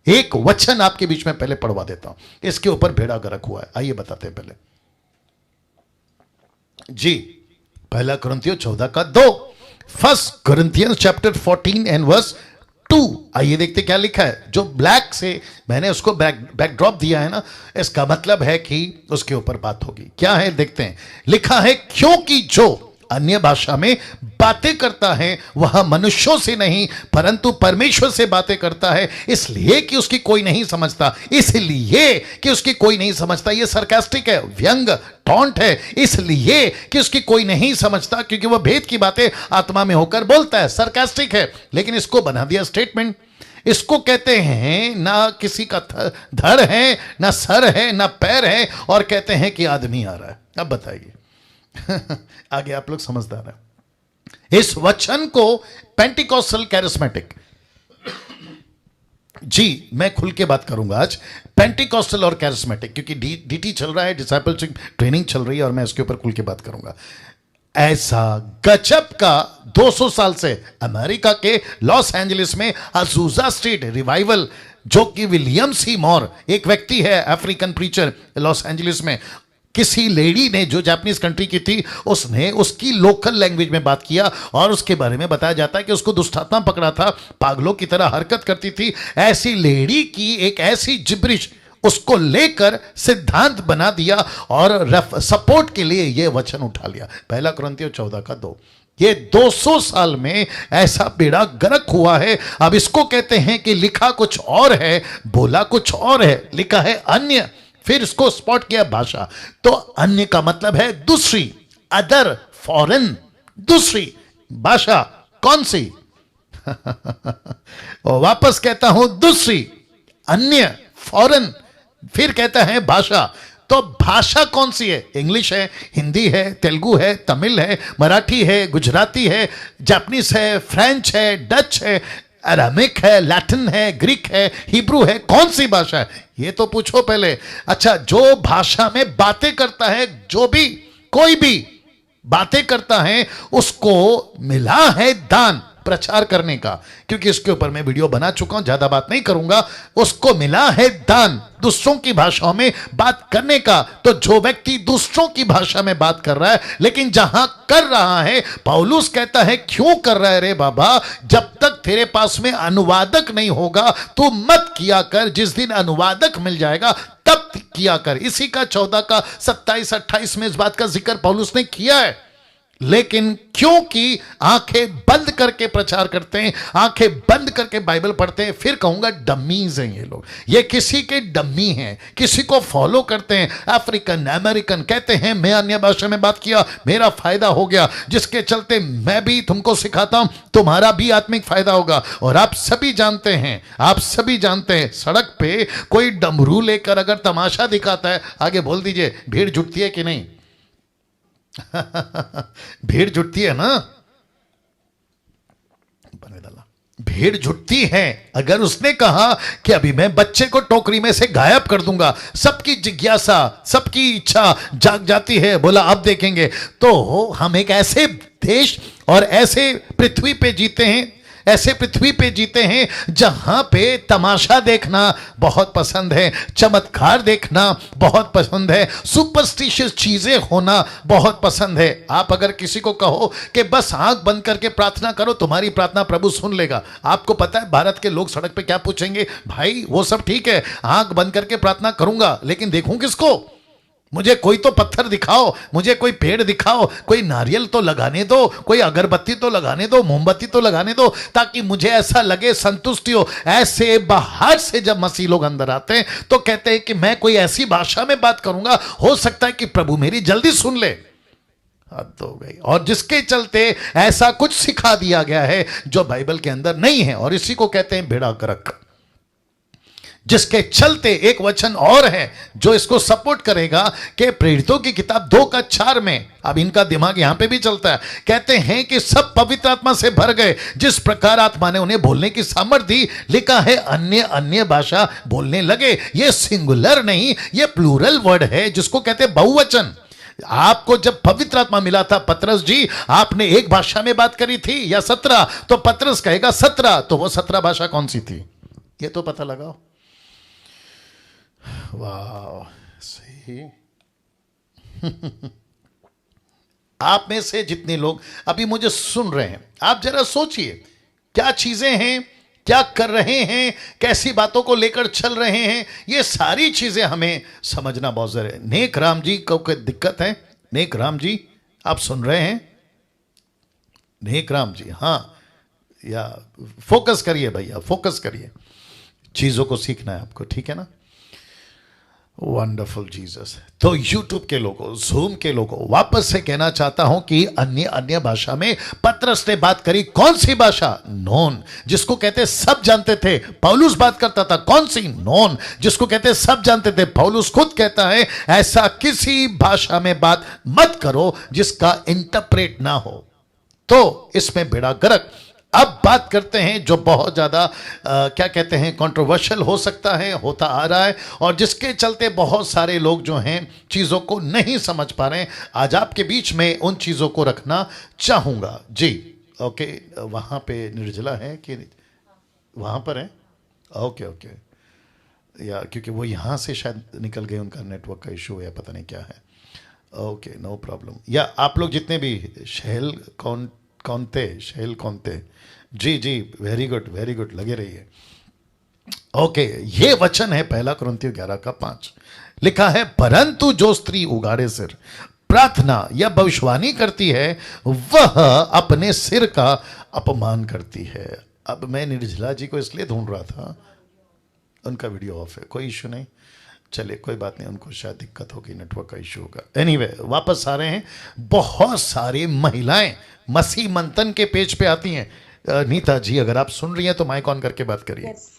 एक वचन आपके बीच में पहले पढ़वा देता हूं, इसके ऊपर भेड़ा गर्क हुआ है। आइए बताते हैं पहले जी। 1 कुरिन्थियों 14:2, 1 Corinthians chapter 14 and verse 2। आइए देखते क्या लिखा है। जो ब्लैक से मैंने उसको बैकड्रॉप दिया है ना, इसका मतलब है कि उसके ऊपर बात होगी। क्या है देखते हैं। लिखा है क्योंकि जो अन्य भाषा में बातें करता है वह मनुष्यों से नहीं परंतु परमेश्वर से बातें करता है, इसलिए कि उसकी कोई नहीं समझता। इसलिए कि उसकी कोई नहीं समझता, यह सरकास्टिक है, व्यंग, टॉन्ट है। इसलिए कि उसकी कोई नहीं समझता क्योंकि वह भेद की बातें आत्मा में होकर बोलता है। सरकास्टिक है, लेकिन इसको बना दिया स्टेटमेंट। इसको कहते हैं ना किसी का धड़ है, ना सर है, ना पैर है, और कहते हैं कि आदमी आ रहा है। अब बताइए आगे आप लोग समझदार हैं। इस वचन को पेंटिकॉस्टल कैरिस्मेटिक, जी मैं खुल के बात करूंगा आज पेंटिकॉस्टल और कैरिस्मेटिक, क्योंकि डीटी चल रहा है, डिसाइपलशिप ट्रेनिंग चल रही है और मैं इसके ऊपर खुल के बात करूंगा। ऐसा गजब का 200 साल से अमेरिका के लॉस एंजलिस में अजूजा स्ट्रीट रिवाइवल, जो कि विलियम सी मॉर एक व्यक्ति है, अफ्रीकन प्रीचर लॉस एंजलिस में, किसी लेडी ने जो जापानीज कंट्री की थी उसने उसकी लोकल लैंग्वेज में बात किया और उसके बारे में बताया जाता है कि उसको दुष्टात्मा पकड़ा था, पागलों की तरह हरकत करती थी। ऐसी लेडी की एक ऐसी जिब्रिश उसको लेकर सिद्धांत बना दिया और सपोर्ट के लिए यह वचन उठा लिया। 1 कुरिन्थियों 14:2। ये 200 साल में ऐसा बेड़ा गर्क हुआ है। अब इसको कहते हैं कि लिखा कुछ और है, बोला कुछ और है। लिखा है अन्य, फिर इसको स्पॉट किया भाषा। तो अन्य का मतलब है दूसरी, अदर फॉरेन दूसरी भाषा कौन सी? और वापस कहता हूं दूसरी, अन्य, फॉरेन, फिर कहता है भाषा। तो भाषा कौन सी है? इंग्लिश है, हिंदी है, तेलुगु है, तमिल है, मराठी है, गुजराती है, जापानीज है, फ्रेंच है, डच है, अरामिक है, लैटिन है, ग्रीक है, हिब्रू है, कौन सी भाषा है? ये तो पूछो पहले। अच्छा, जो भाषा में बातें करता है, जो भी कोई भी बातें करता है, उसको मिला है दान प्रचार करने का, क्योंकि इसके ऊपर मैं वीडियो बना चुका हूं, ज्यादा बात नहीं करूंगा। उसको मिला है दान दूसरों की भाषाओं में बात करने का। तो जो व्यक्ति दूसरों की भाषा में बात कर रहा है, लेकिन जहां कर रहा है, पौलुस कहता है क्यों कर रहा है रे बाबा? जब तक तेरे पास में अनुवादक नहीं होगा तू मत किया कर, जिस दिन अनुवादक मिल जाएगा तब किया कर। इसी का 14 का 27-28 में इस बात का जिक्र पौलुस ने किया है। लेकिन क्योंकि आंखें बंद करके प्रचार करते हैं, आंखें बंद करके बाइबल पढ़ते हैं, फिर कहूंगा डमीज हैं ये लोग। ये किसी के डमी हैं, किसी को फॉलो करते हैं। अफ्रीकन अमेरिकन कहते हैं मैं अन्य भाषा में बात किया, मेरा फायदा हो गया, जिसके चलते मैं भी तुमको सिखाता हूं, तुम्हारा भी आत्मिक फायदा होगा। और आप सभी जानते हैं, आप सभी जानते हैं, सड़क पे कोई डमरू लेकर अगर तमाशा दिखाता है, आगे बोल दीजिए भीड़ जुटती है कि नहीं? भीड़ जुटती है ना? भीड़ जुटती है। अगर उसने कहा कि अभी मैं बच्चे को टोकरी में से गायब कर दूंगा, सबकी जिज्ञासा, सबकी इच्छा जाग जाती है, बोला अब देखेंगे। तो हम एक ऐसे देश और ऐसे पृथ्वी पे जीते हैं, ऐसे पृथ्वी पे जीते हैं जहां पे तमाशा देखना बहुत पसंद है, चमत्कार देखना बहुत पसंद है, सुपरस्टिशियस चीजें होना बहुत पसंद है। आप अगर किसी को कहो कि बस आंख बंद करके प्रार्थना करो, तुम्हारी प्रार्थना प्रभु सुन लेगा, आपको पता है भारत के लोग सड़क पे क्या पूछेंगे? भाई वो सब ठीक है, आंख बंद करके प्रार्थना करूंगा, लेकिन देखूं किसको? मुझे कोई तो पत्थर दिखाओ, मुझे कोई पेड़ दिखाओ, कोई नारियल तो लगाने दो, कोई अगरबत्ती तो लगाने दो, मोमबत्ती तो लगाने दो, ताकि मुझे ऐसा लगे, संतुष्टि हो। ऐसे बाहर से जब मसीह लोग अंदर आते हैं तो कहते हैं कि मैं कोई ऐसी भाषा में बात करूंगा, हो सकता है कि प्रभु मेरी जल्दी सुन ले। हद हो गई। और जिसके चलते ऐसा कुछ सिखा दिया गया है जो बाइबल के अंदर नहीं है, और इसी को कहते हैं भेड़ा करक। जिसके चलते एक वचन और है जो इसको सपोर्ट करेगा कि प्रेरितों की किताब 2:4 में, अब इनका दिमाग यहां पे भी चलता है, कहते हैं कि सब पवित्र आत्मा से भर गए, जिस प्रकार आत्मा ने उन्हें बोलने की सामर्थ्य दी, लिखा है अन्य अन्य भाषा बोलने लगे। ये सिंगुलर नहीं, ये प्लूरल वर्ड है, जिसको कहते हैं बहुवचन। आपको जब पवित्र आत्मा मिला था पतरस जी, आपने एक भाषा में बात करी थी या 17? तो पतरस कहेगा 17, तो वो 17 भाषा कौन सी थी? ये तो पता लगाओ। वाह, सही। आप में से जितने लोग अभी मुझे सुन रहे हैं, आप जरा सोचिए क्या चीजें हैं, क्या कर रहे हैं, कैसी बातों को लेकर चल रहे हैं। ये सारी चीजें हमें समझना बहुत जरूरी है। नेक राम जी को कोई दिक्कत है? नेक राम जी आप सुन रहे हैं? नेक राम जी, हाँ, या फोकस करिए भैया, फोकस करिए, चीजों को सीखना है आपको, ठीक है ना? Wonderful Jesus. तो यूट्यूब के लोगों, जूम के लोगों, वापस से कहना चाहता हूं कि अन्य अन्य भाषा में पतरस ने बात करी। कौन सी भाषा? नॉन, जिसको कहते सब जानते थे। पौलुस बात करता था, कौन सी? नॉन, जिसको कहते सब जानते थे। पौलुस खुद कहता है ऐसा किसी भाषा में बात मत करो जिसका इंटरप्रेट ना हो। तो इसमें बेड़ा गर्क। अब बात करते हैं जो बहुत ज़्यादा क्या कहते हैं, कंट्रोवर्शियल हो सकता है, होता आ रहा है, और जिसके चलते बहुत सारे लोग जो हैं चीज़ों को नहीं समझ पा रहे हैं। आज आपके बीच में उन चीज़ों को रखना चाहूँगा जी। ओके, वहाँ पे निर्जला है कि वहाँ पर है? ओके ओके, या क्योंकि वो यहाँ से शायद निकल गए, उनका नेटवर्क का इशू है, पता नहीं क्या है। Okay, no problem. या आप लोग जितने भी शैल शैल कौनते, जी जी, वेरी गुड, लगे रहिए। ओके, ये वचन है 1 कुरिन्थियों 11:5, लिखा है परंतु जो स्त्री उगाड़े सिर प्रार्थना या भविष्यवाणी करती है वह अपने सिर का अपमान करती है। अब मैं निर्जला जी को इसलिए ढूंढ रहा था, उनका वीडियो ऑफ है, कोई इशू नहीं। चलिए कोई बात नहीं, उनको शायद दिक्कत होगी, नेटवर्क का इशू होगा। एनीवे वापस आ रहे हैं। बहुत सारी महिलाएं मसीह मंथन के पेज पे आती हैं। नीता जी अगर आप सुन रही हैं तो माइक ऑन करके बात करिए। Yes.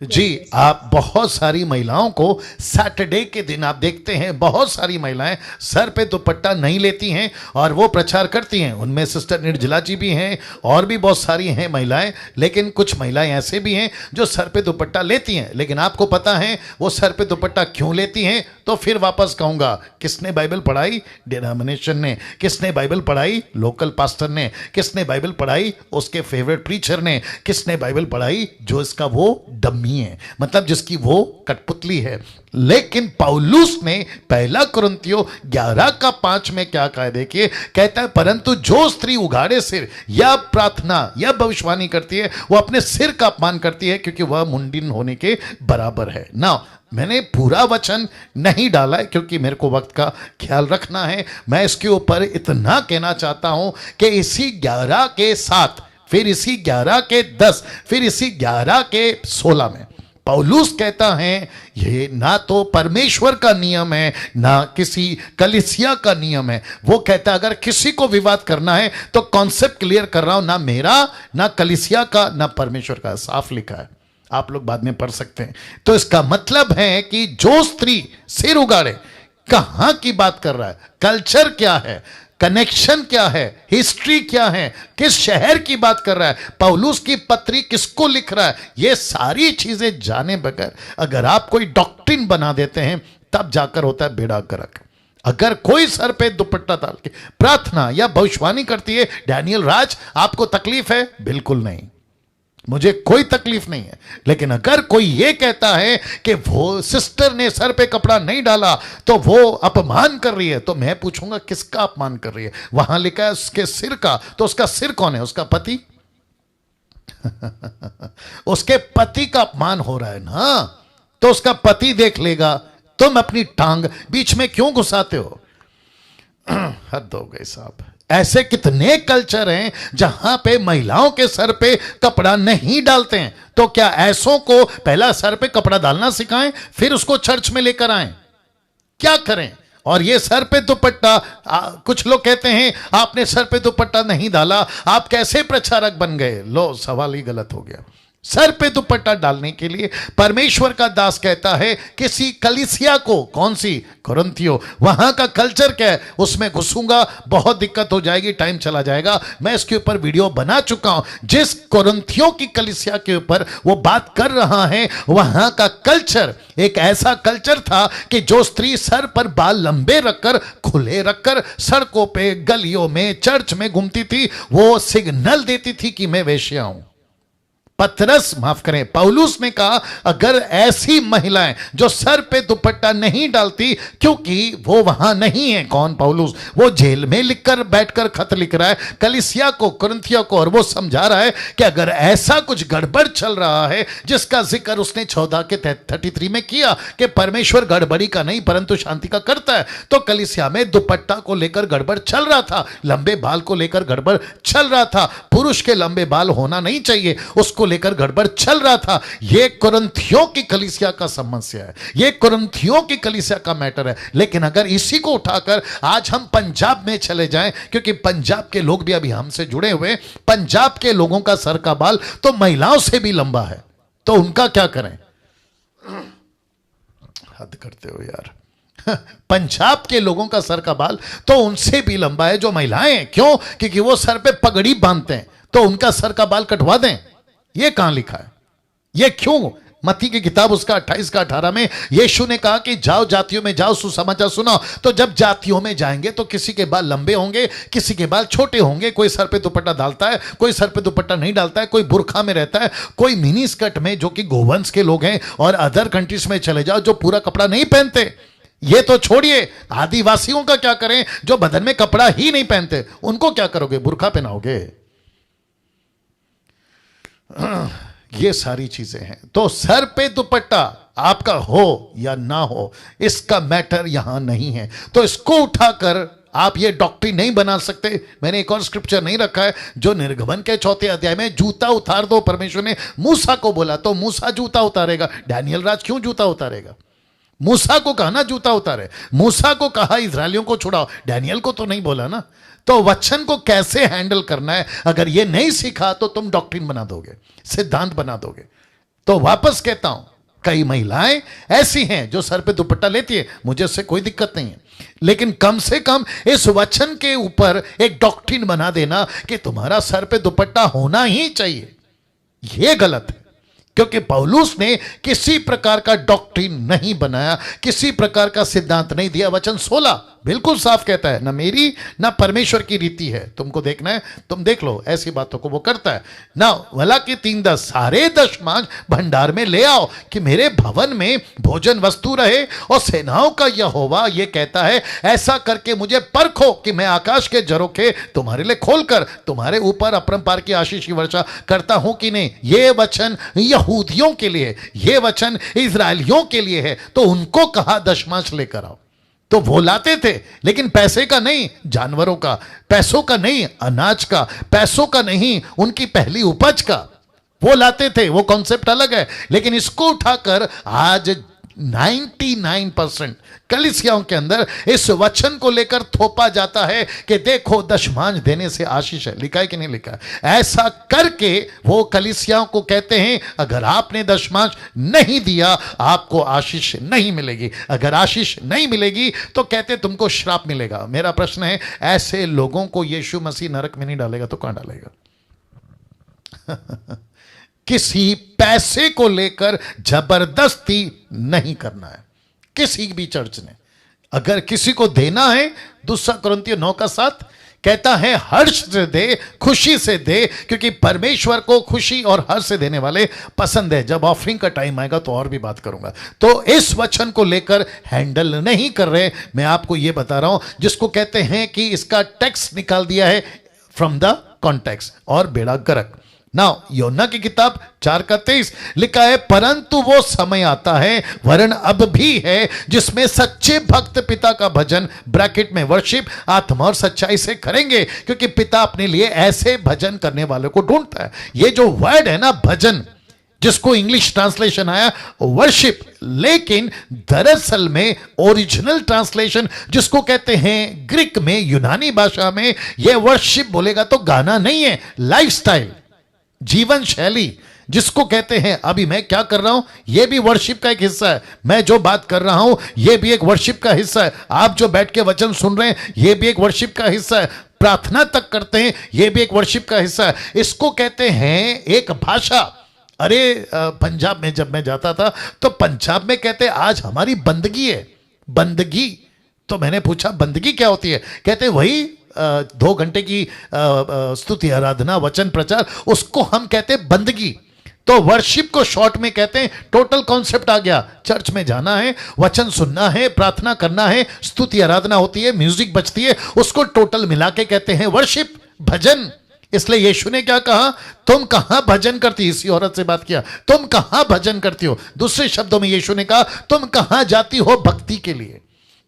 जी, आप बहुत सारी महिलाओं को सैटरडे के दिन आप देखते हैं, बहुत सारी महिलाएं सर पे दुपट्टा नहीं लेती हैं और वो प्रचार करती हैं। उनमें सिस्टर निर्जला जी भी हैं और भी बहुत सारी हैं महिलाएं, लेकिन कुछ महिलाएं ऐसे भी हैं जो सर पे दुपट्टा लेती हैं। लेकिन आपको पता है वो सर पे दुपट्टा क्यों लेती हैं? तो फिर वापस कहूँगा, किसने बाइबल पढ़ाई? डिनोमिनेशन ने। किसने बाइबल पढ़ाई? लोकल पास्टर ने। किसने बाइबल पढ़ाई? उसके फेवरेट प्रीचर ने। किसने बाइबल पढ़ाई? जो इसका वो डम्मी है, मतलब जिसकी वो कठपुतली है। लेकिन पौलुस ने पहला कुरिन्थियों 11:5 में क्या कहा? देखिए, कहता है परंतु जो स्त्री उघाड़े सिर या प्रार्थना या भविष्यवाणी करती है वो अपने सिर का अपमान करती है, क्योंकि वह मुंडन होने के बराबर है ना। मैंने पूरा वचन नहीं डाला है क्योंकि मेरे को वक्त का ख्याल रखना है। मैं इसके ऊपर इतना कहना चाहता हूं कि इसी 11 के 7, फिर इसी 11 के 10, फिर इसी 11 के 16 में पौलुस कहता है ये ना तो परमेश्वर का नियम है ना किसी कलीसिया का नियम है। वो कहता है अगर किसी को विवाद करना है तो कॉन्सेप्ट क्लियर कर रहा हूं, ना मेरा ना कलीसिया का ना परमेश्वर का। साफ लिखा है, आप लोग बाद में पढ़ सकते हैं। तो इसका मतलब है कि जो स्त्री सिर उगाड़े, कहां की बात कर रहा है? कल्चर क्या है, कनेक्शन क्या है, हिस्ट्री क्या है, किस शहर की बात कर रहा है, पौलुस की पत्री किसको लिख रहा है, ये सारी चीजें जाने बगैर अगर आप कोई डॉक्ट्रिन बना देते हैं तब जाकर होता है बेड़ा गर्क। अगर कोई सर पे दुपट्टा डाल के प्रार्थना या भविष्यवाणी करती है, डैनियल राज आपको तकलीफ है? बिल्कुल नहीं, मुझे कोई तकलीफ नहीं है। लेकिन अगर कोई ये कहता है कि वो सिस्टर ने सर पे कपड़ा नहीं डाला तो वो अपमान कर रही है, तो मैं पूछूंगा किसका अपमान कर रही है? वहां लिखा है उसके सिर का, तो उसका सिर कौन है? उसका पति। उसके पति का अपमान हो रहा है ना, तो उसका पति देख लेगा। तुम अपनी टांग बीच में क्यों घुसाते हो? हद हो गई साहब। ऐसे कितने कल्चर हैं जहां पे महिलाओं के सर पे कपड़ा नहीं डालते हैं। तो क्या ऐसों को पहला सर पे कपड़ा डालना सिखाएं, फिर उसको चर्च में लेकर आएं? क्या करें? और ये सर पे दुपट्टा, कुछ लोग कहते हैं आपने सर पे दुपट्टा नहीं डाला, आप कैसे प्रचारक बन गए? लो, सवाल ही गलत हो गया। सर पे दुपट्टा डालने के लिए परमेश्वर का दास कहता है किसी कलीसिया को, कौन सी? कुरिन्थियों। वहां का कल्चर क्या है उसमें घुसूंगा, बहुत दिक्कत हो जाएगी, टाइम चला जाएगा। मैं इसके ऊपर वीडियो बना चुका हूं। जिस कुरिन्थियों की कलीसिया के ऊपर वो बात कर रहा है, वहां का कल्चर एक ऐसा कल्चर था कि जो स्त्री सर पर बाल लंबे रखकर, खुले रखकर सड़कों पे, गलियों में, चर्च में घूमती थी, वो सिग्नल देती थी कि मैं वेश्या हूं। पतरस, माफ करें, पौलुस ने कहा अगर ऐसी महिलाएं जो सर पे दुपट्टा नहीं डालती, क्योंकि वो वहां नहीं है। कौन? पौलुस। वो जेल में लिखकर बैठकर खत लिख रहा है कलीसिया को, कुरिन्थियों को, और वो समझा रहा है कि अगर ऐसा कुछ गड़बड़ चल रहा है जिसका जिक्र उसने 14 के 33 में किया कि परमेश्वर गड़बड़ी का नहीं परंतु शांति का करता है, तो कलीसिया में दुपट्टा को लेकर गड़बड़ चल रहा था, लंबे बाल को लेकर गड़बड़ चल रहा था, पुरुष के लंबे बाल होना नहीं चाहिए उसको लेकर गड़बड़ चल रहा था। यह कुरिन्थियों की कलीसिया का समस्या है, यह कुरिन्थियों की कलीसिया का मैटर है। लेकिन अगर इसी को उठाकर आज हम पंजाब में चले जाएं, क्योंकि पंजाब के लोग भी अभी हमसे जुड़े हुए, पंजाब के लोगों का सर का बाल तो महिलाओं से भी लंबा है, तो उनका क्या करें? हद करते हो यार। पंजाब के लोगों का सर का बाल तो उनसे भी लंबा है जो महिलाएं हैं। क्यों? क्योंकि वो सर पे पगड़ी बांधते हैं, तो उनका सर का बाल कटवा दें। ये कहां लिखा है? ये क्यों? मत्ती की किताब उसका 28 का 18 में यीशु ने कहा कि जाओ जातियों में जाओ, सुसमाचार सुनाओ। तो जब जातियों में जाएंगे तो किसी के बाल लंबे होंगे, किसी के बाल छोटे होंगे, कोई सर पे दुपट्टा डालता है, कोई सर पे दुपट्टा नहीं डालता है, कोई बुरखा में रहता है, कोई मिनी स्कर्ट में, जो कि गोवंश के लोग हैं। और अदर कंट्रीज में चले जाओ जो पूरा कपड़ा नहीं पहनते। ये तो छोड़िए, आदिवासियों का क्या करें जो बदन में कपड़ा ही नहीं पहनते, उनको क्या करोगे? बुरखा पहनाओगे? ये सारी चीजें हैं। तो सर पे दुपट्टा आपका हो या ना हो, इसका मैटर यहां नहीं है। तो इसको उठाकर आप ये डॉक्ट्रिन नहीं बना सकते। मैंने एक और स्क्रिप्चर नहीं रखा है जो निर्गमन के 4 अध्याय में जूता उतार दो, परमेश्वर ने मूसा को बोला तो मूसा जूता उतारेगा। डैनियल राज क्यों जूता उतारेगा? मूसा को कहा ना जूता उतारे, मूसा को कहा इजरायलियों को छुड़ाओ, डैनियल को तो नहीं बोला ना। तो वचन को कैसे हैंडल करना है अगर ये नहीं सीखा तो तुम डॉक्ट्रिन बना दोगे, सिद्धांत बना दोगे। तो वापस कहता हूं, कई महिलाएं ऐसी हैं जो सर पे दुपट्टा लेती है, मुझे उससे कोई दिक्कत नहीं है, लेकिन कम से कम इस वचन के ऊपर एक डॉक्ट्रिन बना देना कि तुम्हारा सर पे दुपट्टा होना ही चाहिए, यह गलत है। क्योंकि पौलुस ने किसी प्रकार का डॉक्ट्रिन नहीं बनाया, किसी प्रकार का सिद्धांत नहीं दिया। वचन 16 बिल्कुल साफ कहता है, ना मेरी ना परमेश्वर की रीति है। तुमको देखना है, तुम देख लो, ऐसी बातों को वो करता है ना। भला कि 3:10 सारे दशमांश भंडार में ले आओ कि मेरे भवन में भोजन वस्तु रहे। और सेनाओं का यहोवा ये कहता है, ऐसा करके मुझे परखो कि मैं आकाश के झरोखे तुम्हारे लिए खोलकर तुम्हारे ऊपर अपरंपार की आशीष की वर्षा करता हूं कि नहीं। ये वचन यहूदियों के लिए, ये वचन इजरायलियों के लिए है। तो उनको कहा दशमांश लेकर आओ, तो वो लाते थे, लेकिन पैसे का नहीं, जानवरों का, पैसों का नहीं, अनाज का, पैसों का नहीं, उनकी पहली उपज का वो लाते थे। वो कॉन्सेप्ट अलग है। लेकिन इसको उठाकर आज 99% कलीसियाओं के अंदर इस वचन को लेकर थोपा जाता है कि देखो दशमांश देने से आशीष है। लिखा है कि नहीं लिखा है? ऐसा करके वो कलीसियाओं को कहते हैं, अगर आपने दशमांश नहीं दिया आपको आशीष नहीं मिलेगी। अगर आशीष नहीं मिलेगी तो कहते तुमको श्राप मिलेगा। मेरा प्रश्न है, ऐसे लोगों को यीशु मसीह नरक में नहीं डालेगा तो कहां डालेगा? किसी पैसे को लेकर जबरदस्ती नहीं करना है किसी भी चर्च ने। अगर किसी को देना है, 2 कुरिन्थियों 9:7 कहता है, हर्ष से दे, खुशी से दे, क्योंकि परमेश्वर को खुशी और हर्ष से देने वाले पसंद है। जब ऑफरिंग का टाइम आएगा तो और भी बात करूंगा। तो इस वचन को लेकर हैंडल नहीं कर रहे। मैं आपको यह बता रहा हूं, जिसको कहते हैं कि इसका टेक्स्ट निकाल दिया है फ्रॉम द कॉन्टेक्स्ट और बेड़ा गर्क। नाउ योना की किताब 4:23 लिखा है, परंतु वो समय आता है, वरन अब भी है, जिसमें सच्चे भक्त पिता का भजन ब्रैकेट में वर्शिप आत्मा और सच्चाई से करेंगे, क्योंकि पिता अपने लिए ऐसे भजन करने वालों को ढूंढता है। ये जो वर्ड है ना भजन, जिसको इंग्लिश ट्रांसलेशन आया वर्शिप, लेकिन दरअसल में ओरिजिनल ट्रांसलेशन जिसको कहते हैं ग्रीक में, यूनानी भाषा में, यह वर्शिप बोलेगा तो गाना नहीं है, लाइफस्टाइल, जीवन शैली, जिसको कहते हैं। अभी मैं क्या कर रहा हूं, यह भी वर्शिप का एक हिस्सा है। मैं जो बात कर रहा हूं यह भी एक वर्शिप का हिस्सा है। आप जो बैठ के वचन सुन रहे हैं यह भी एक वर्शिप का हिस्सा है। प्रार्थना तक करते हैं, यह भी एक वर्शिप का हिस्सा है। इसको कहते हैं एक भाषा। अरे पंजाब में जब मैं जाता था तो पंजाब में कहते आज हमारी बंदगी है, बंदगी। तो मैंने पूछा बंदगी क्या होती है? कहते वही 2 घंटे की स्तुति आराधना वचन प्रचार, उसको हम कहते हैं बंदगी। तो वर्शिप को शॉर्ट में कहते हैं, टोटल कॉन्सेप्ट आ गया। चर्च में जाना है, वचन सुनना है, प्रार्थना करना है, स्तुति आराधना होती है, म्यूजिक बजती है, उसको टोटल मिला के कहते हैं वर्शिप, भजन। इसलिए यीशु ने क्या कहा, तुम कहां भजन करती, इसी औरत से बात किया, तुम कहां भजन करती हो। दूसरे शब्दों में यीशु ने कहा, तुम कहां जाती हो भक्ति के लिए।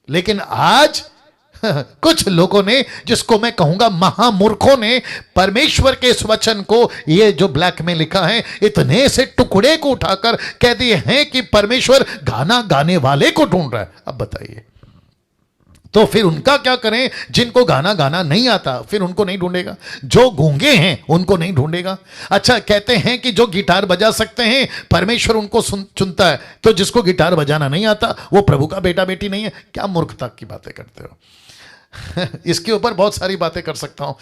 लेकिन आज कुछ लोगों ने, जिसको मैं कहूंगा महामूर्खों ने, परमेश्वर के इस वचन को, ये जो ब्लैक में लिखा है, इतने से टुकड़े को उठाकर कह दिए हैं कि परमेश्वर गाना गाने वाले को ढूंढ रहा है। अब बताइए, तो फिर उनका क्या करें? जिनको गाना गाना नहीं आता फिर उनको नहीं ढूंढेगा, जो गूंगे हैं उनको नहीं ढूंढेगा। अच्छा, कहते हैं कि जो गिटार बजा सकते हैं परमेश्वर उनको चुनता है, तो जिसको गिटार बजाना नहीं आता वो प्रभु का बेटा बेटी नहीं है। क्या मूर्खता की बातें करते हो। इसके ऊपर बहुत सारी बातें कर सकता हूं,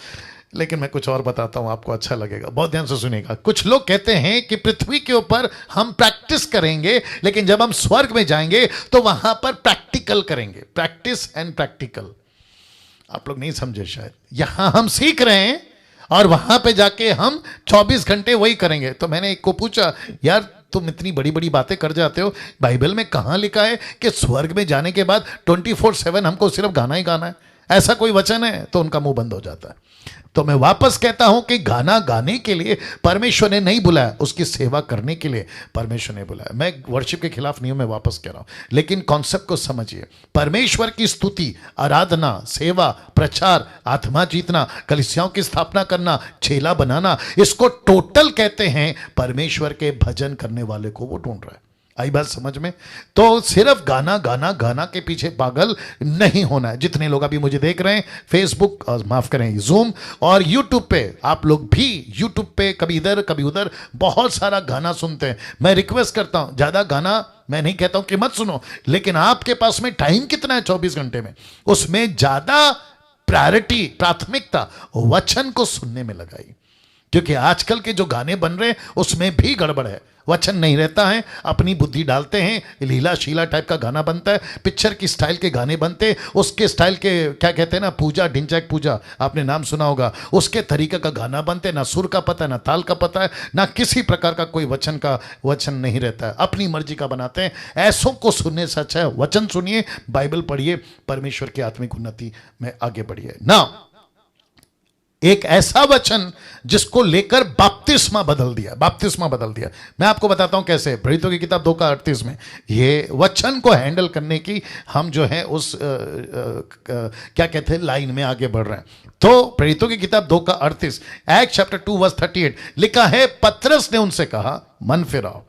लेकिन मैं कुछ और बताता हूं, आपको अच्छा लगेगा। बहुत ध्यान से सुनिएगा। कुछ लोग कहते हैं कि पृथ्वी के ऊपर हम प्रैक्टिस करेंगे, लेकिन जब हम स्वर्ग में जाएंगे तो वहां पर प्रैक्टिकल करेंगे। प्रैक्टिस एंड प्रैक्टिकल आप लोग नहीं समझे शायद। यहां हम सीख रहे हैं और वहां पे जाके हम 24 घंटे वही करेंगे। तो मैंने एक को पूछा, यार तुम इतनी बड़ी बड़ी बातें कर जाते हो, बाइबल में कहां लिखा है कि स्वर्ग में जाने के बाद 24/7 हमको सिर्फ गाना ही गाना है? ऐसा कोई वचन है? तो उनका मुंह बंद हो जाता है। तो मैं वापस कहता हूं कि गाना गाने के लिए परमेश्वर ने नहीं बुलाया, उसकी सेवा करने के लिए परमेश्वर ने बुलाया। मैं वर्शिप के खिलाफ नहीं हूं, मैं वापस कह रहा हूं, लेकिन कॉन्सेप्ट को समझिए। परमेश्वर की स्तुति, आराधना, सेवा, प्रचार, आत्मा जीतना, कलीसियाओं की स्थापना करना, चेला बनाना, इसको टोटल कहते हैं। परमेश्वर के भजन करने वाले को वो ढूंढ रहा है। आई बात समझ में? तो सिर्फ गाना गाना गाना के पीछे पागल नहीं होना है। जितने लोग अभी मुझे देख रहे हैं फेसबुक, माफ करें, जूम और यूट्यूब पे, आप लोग भी यूट्यूब पे कभी इधर कभी उधर बहुत सारा गाना सुनते हैं। मैं रिक्वेस्ट करता हूं, ज्यादा गाना मैं नहीं कहता हूं कि मत सुनो, लेकिन आपके पास में टाइम कितना है 24 घंटे में, उसमें ज्यादा प्रायोरिटी, प्राथमिकता वचन को सुनने में लगाई। क्योंकि आजकल के जो गाने बन रहे हैं उसमें भी गड़बड़ है, वचन नहीं रहता है, अपनी बुद्धि डालते हैं, लीला शीला टाइप का गाना बनता है, पिक्चर की स्टाइल के गाने बनते हैं, उसके स्टाइल के क्या कहते हैं ना, पूजा, ढिंचैक पूजा, आपने नाम सुना होगा, उसके तरीके का गाना बनते हैं, ना सुर का पता है, ना ताल का पता है, ना किसी प्रकार का कोई वचन नहीं रहता है, अपनी मर्जी का बनाते हैं। ऐसों को सुनने से अच्छा है वचन सुनिए, बाइबल पढ़िए, परमेश्वर की आत्मिक उन्नति में आगे बढ़िए ना। एक ऐसा वचन जिसको लेकर बपतिस्मा बदल दिया। मैं आपको बताता हूं कैसे। प्रेरितों की किताब 2:38 में ये वचन को हैंडल करने की हम जो है उस क्या कहते हैं लाइन में आगे बढ़ रहे हैं। तो प्रेरितों की किताब 2:38, एक्ट चैप्टर 2:38 लिखा है, पतरस ने उनसे कहा, मन फिराओ।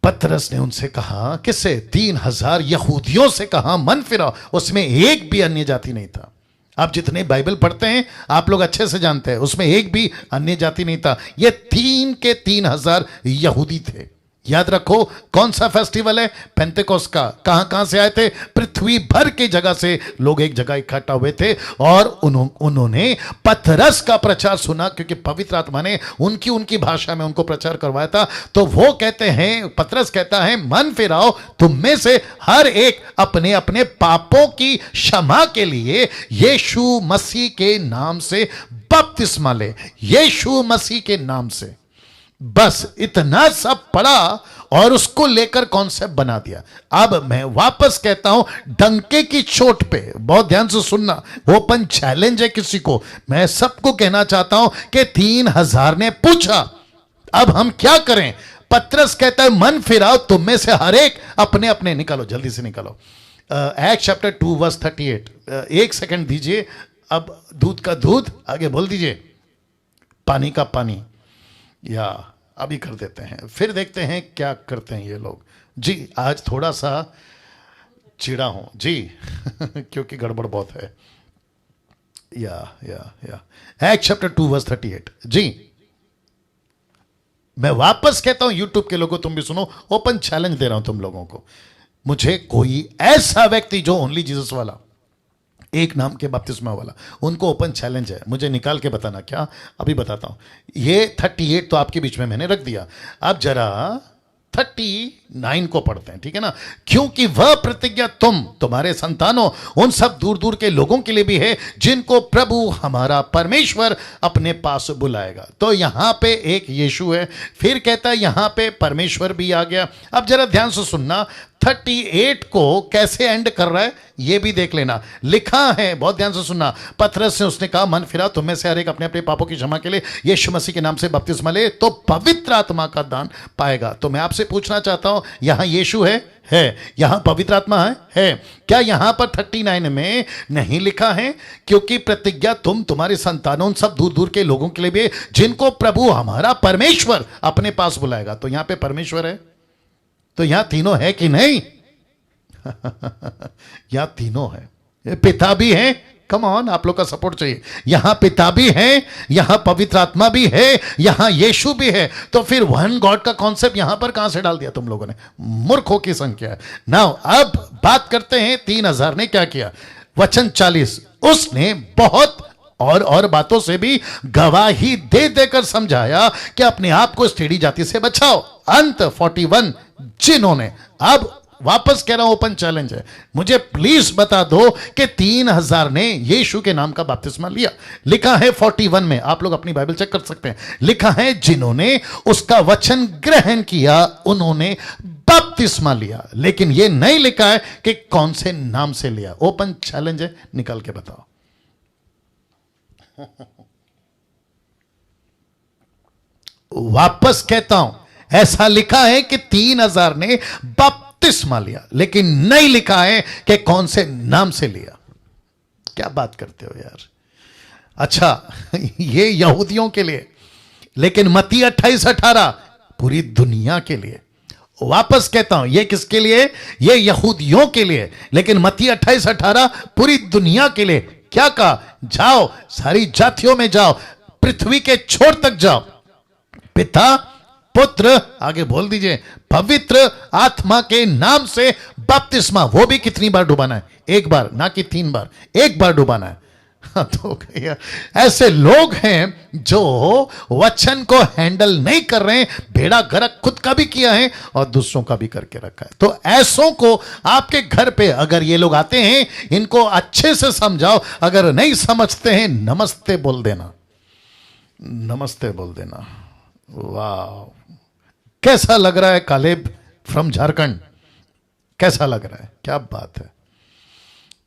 पतरस ने उनसे कहा, किससे? 3,000 यहूदियों से कहा, मन फिराओ। उसमें एक भी अन्य जाति नहीं था। आप जितने बाइबल पढ़ते हैं आप लोग अच्छे से जानते हैं, उसमें एक भी अन्य जाति नहीं था। ये 3,000 यहूदी थे। याद रखो, कौन सा फेस्टिवल है? पेंतेकोस्त का। कहां से आए थे? पृथ्वी भर की जगह से लोग एक जगह इकट्ठा हुए थे और उन्होंने पतरस का प्रचार सुना, क्योंकि पवित्र आत्मा ने उनकी भाषा में उनको प्रचार करवाया था। तो वो कहते हैं, पतरस कहता है, मन फिराओ, तुम में से हर एक अपने अपने पापों की क्षमा के लिए यीशु मसीह के नाम से बपतिस्मा ले। यीशु मसीह के नाम से। बस इतना सब पढ़ा और उसको लेकर कॉन्सेप्ट बना दिया। अब मैं वापस कहता हूं, डंके की चोट पे, बहुत ध्यान से सुनना, ओपन चैलेंज है किसी को, मैं सबको कहना चाहता हूं कि 3,000 ने पूछा, अब हम क्या करें? पतरस कहता है, मन फिराओ, तुम में से हर एक अपने अपने, निकालो, जल्दी से निकालो। एक्ट चैप्टर 2:38, एक सेकंड दीजिए। अब दूध का दूध, आगे बोल दीजिए, पानी का पानी, या अभी कर देते हैं, फिर देखते हैं क्या करते हैं ये लोग जी। आज थोड़ा सा चिड़ा हूं जी क्योंकि गड़बड़ बहुत है। या एक्ट चैप्टर 2:38 जी। मैं वापस कहता हूं, यूट्यूब के लोगों तुम भी सुनो, ओपन चैलेंज दे रहा हूं तुम लोगों को। मुझे कोई ऐसा व्यक्ति जो ओनली जीसस वाला, एक नाम के बपतिस्मा वाला, उनको ओपन चैलेंज है, मुझे निकाल के बताना। क्या? अभी बताता हूं। ये 38 तो आपके बीच में मैंने रख दिया, अब जरा 39 को पढ़ते हैं, ठीक है ना। क्योंकि वह प्रतिज्ञा तुम्हारे संतानों, उन सब दूर दूर के लोगों के लिए भी है जिनको प्रभु हमारा परमेश्वर अपने पास बुलाएगा। तो यहां पे एक यीशु है, फिर कहता है यहां पे परमेश्वर भी आ गया। अब जरा ध्यान से सुनना, 38 को कैसे एंड कर रहा है ये भी देख लेना। लिखा है, बहुत ध्यान से सुनना, पतरस से उसने कहा, मन फिरा, तुम में से हर एक अपने अपने पापों की क्षमा के लिए यीशु मसीह के नाम से बपतिस्मा ले तो पवित्र आत्मा का दान पाएगा। तो मैं आपसे पूछना चाहता हूं, यहां यीशु है, यहां पवित्र आत्मा है। क्या यहां पर 39 में नहीं लिखा है, क्योंकि प्रतिज्ञा तुम्हारे संतानों, सब दूर दूर के लोगों के लिए भी जिनको प्रभु हमारा परमेश्वर अपने पास बुलाएगा। तो यहां पे परमेश्वर है, तो यहां तीनों है कि नहीं? यहां तीनों है, पिता भी है, कम ऑन, आप लोग का सपोर्ट चाहिए। यहां पिता भी है, यहां पवित्र आत्मा भी है, यहां यीशु भी है। तो फिर वन गॉड का कॉन्सेप्ट यहां पर कहां से डाल दिया तुम लोगों ने? मूर्खों की संख्या है। नाउ अब बात करते हैं 3,000 ने क्या किया। वचन 40, उसने बहुत और बातों से भी गवाही दे देकर समझाया कि अपने आप को स्टेडी जाति से बचाओ। अंत 41, जिन्होंने, अब वापस कह रहा हूं, ओपन चैलेंज है, मुझे प्लीज बता दो कि 3,000 ने यीशु के नाम का बपतिस्मा लिया। लिखा है 41 में, आप लोग अपनी बाइबल चेक कर सकते हैं, लिखा है जिन्होंने उसका वचन ग्रहण किया उन्होंने बपतिस्मा लिया। लेकिन यह नहीं लिखा है कि कौन से नाम से लिया। ओपन चैलेंज है, निकाल के बताओ। वापस कहता हूं, ऐसा लिखा है कि 3,000 ने बपतिस्मा लिया, लेकिन नहीं लिखा है कि कौन से नाम से लिया। क्या बात करते हो यार। अच्छा, ये यहूदियों के लिए, लेकिन मत्ती 28:18 पूरी दुनिया के लिए। वापस कहता हूं, ये किसके लिए? ये यहूदियों के लिए। लेकिन मत्ती 28:18 पूरी दुनिया के लिए। क्या कहा? जाओ, सारी जातियों में जाओ, पृथ्वी के छोर तक जाओ, पिता, पुत्र, आगे बोल दीजिए, पवित्र आत्मा के नाम से बपतिस्मा। वो भी कितनी बार डुबाना है? एक बार, ना कि 3 बार, एक बार डुबाना है। तो भैया ऐसे लोग हैं जो वचन को हैंडल नहीं कर रहे हैं, बेड़ा गर्क खुद का भी किया है और दूसरों का भी करके रखा है। तो ऐसों को आपके घर पे अगर ये लोग आते हैं, इनको अच्छे से समझाओ। अगर नहीं समझते हैं, नमस्ते बोल देना, नमस्ते बोल देना। वाह, कैसा लग रहा है कालेब फ्रॉम झारखंड? कैसा लग रहा है? क्या बात है,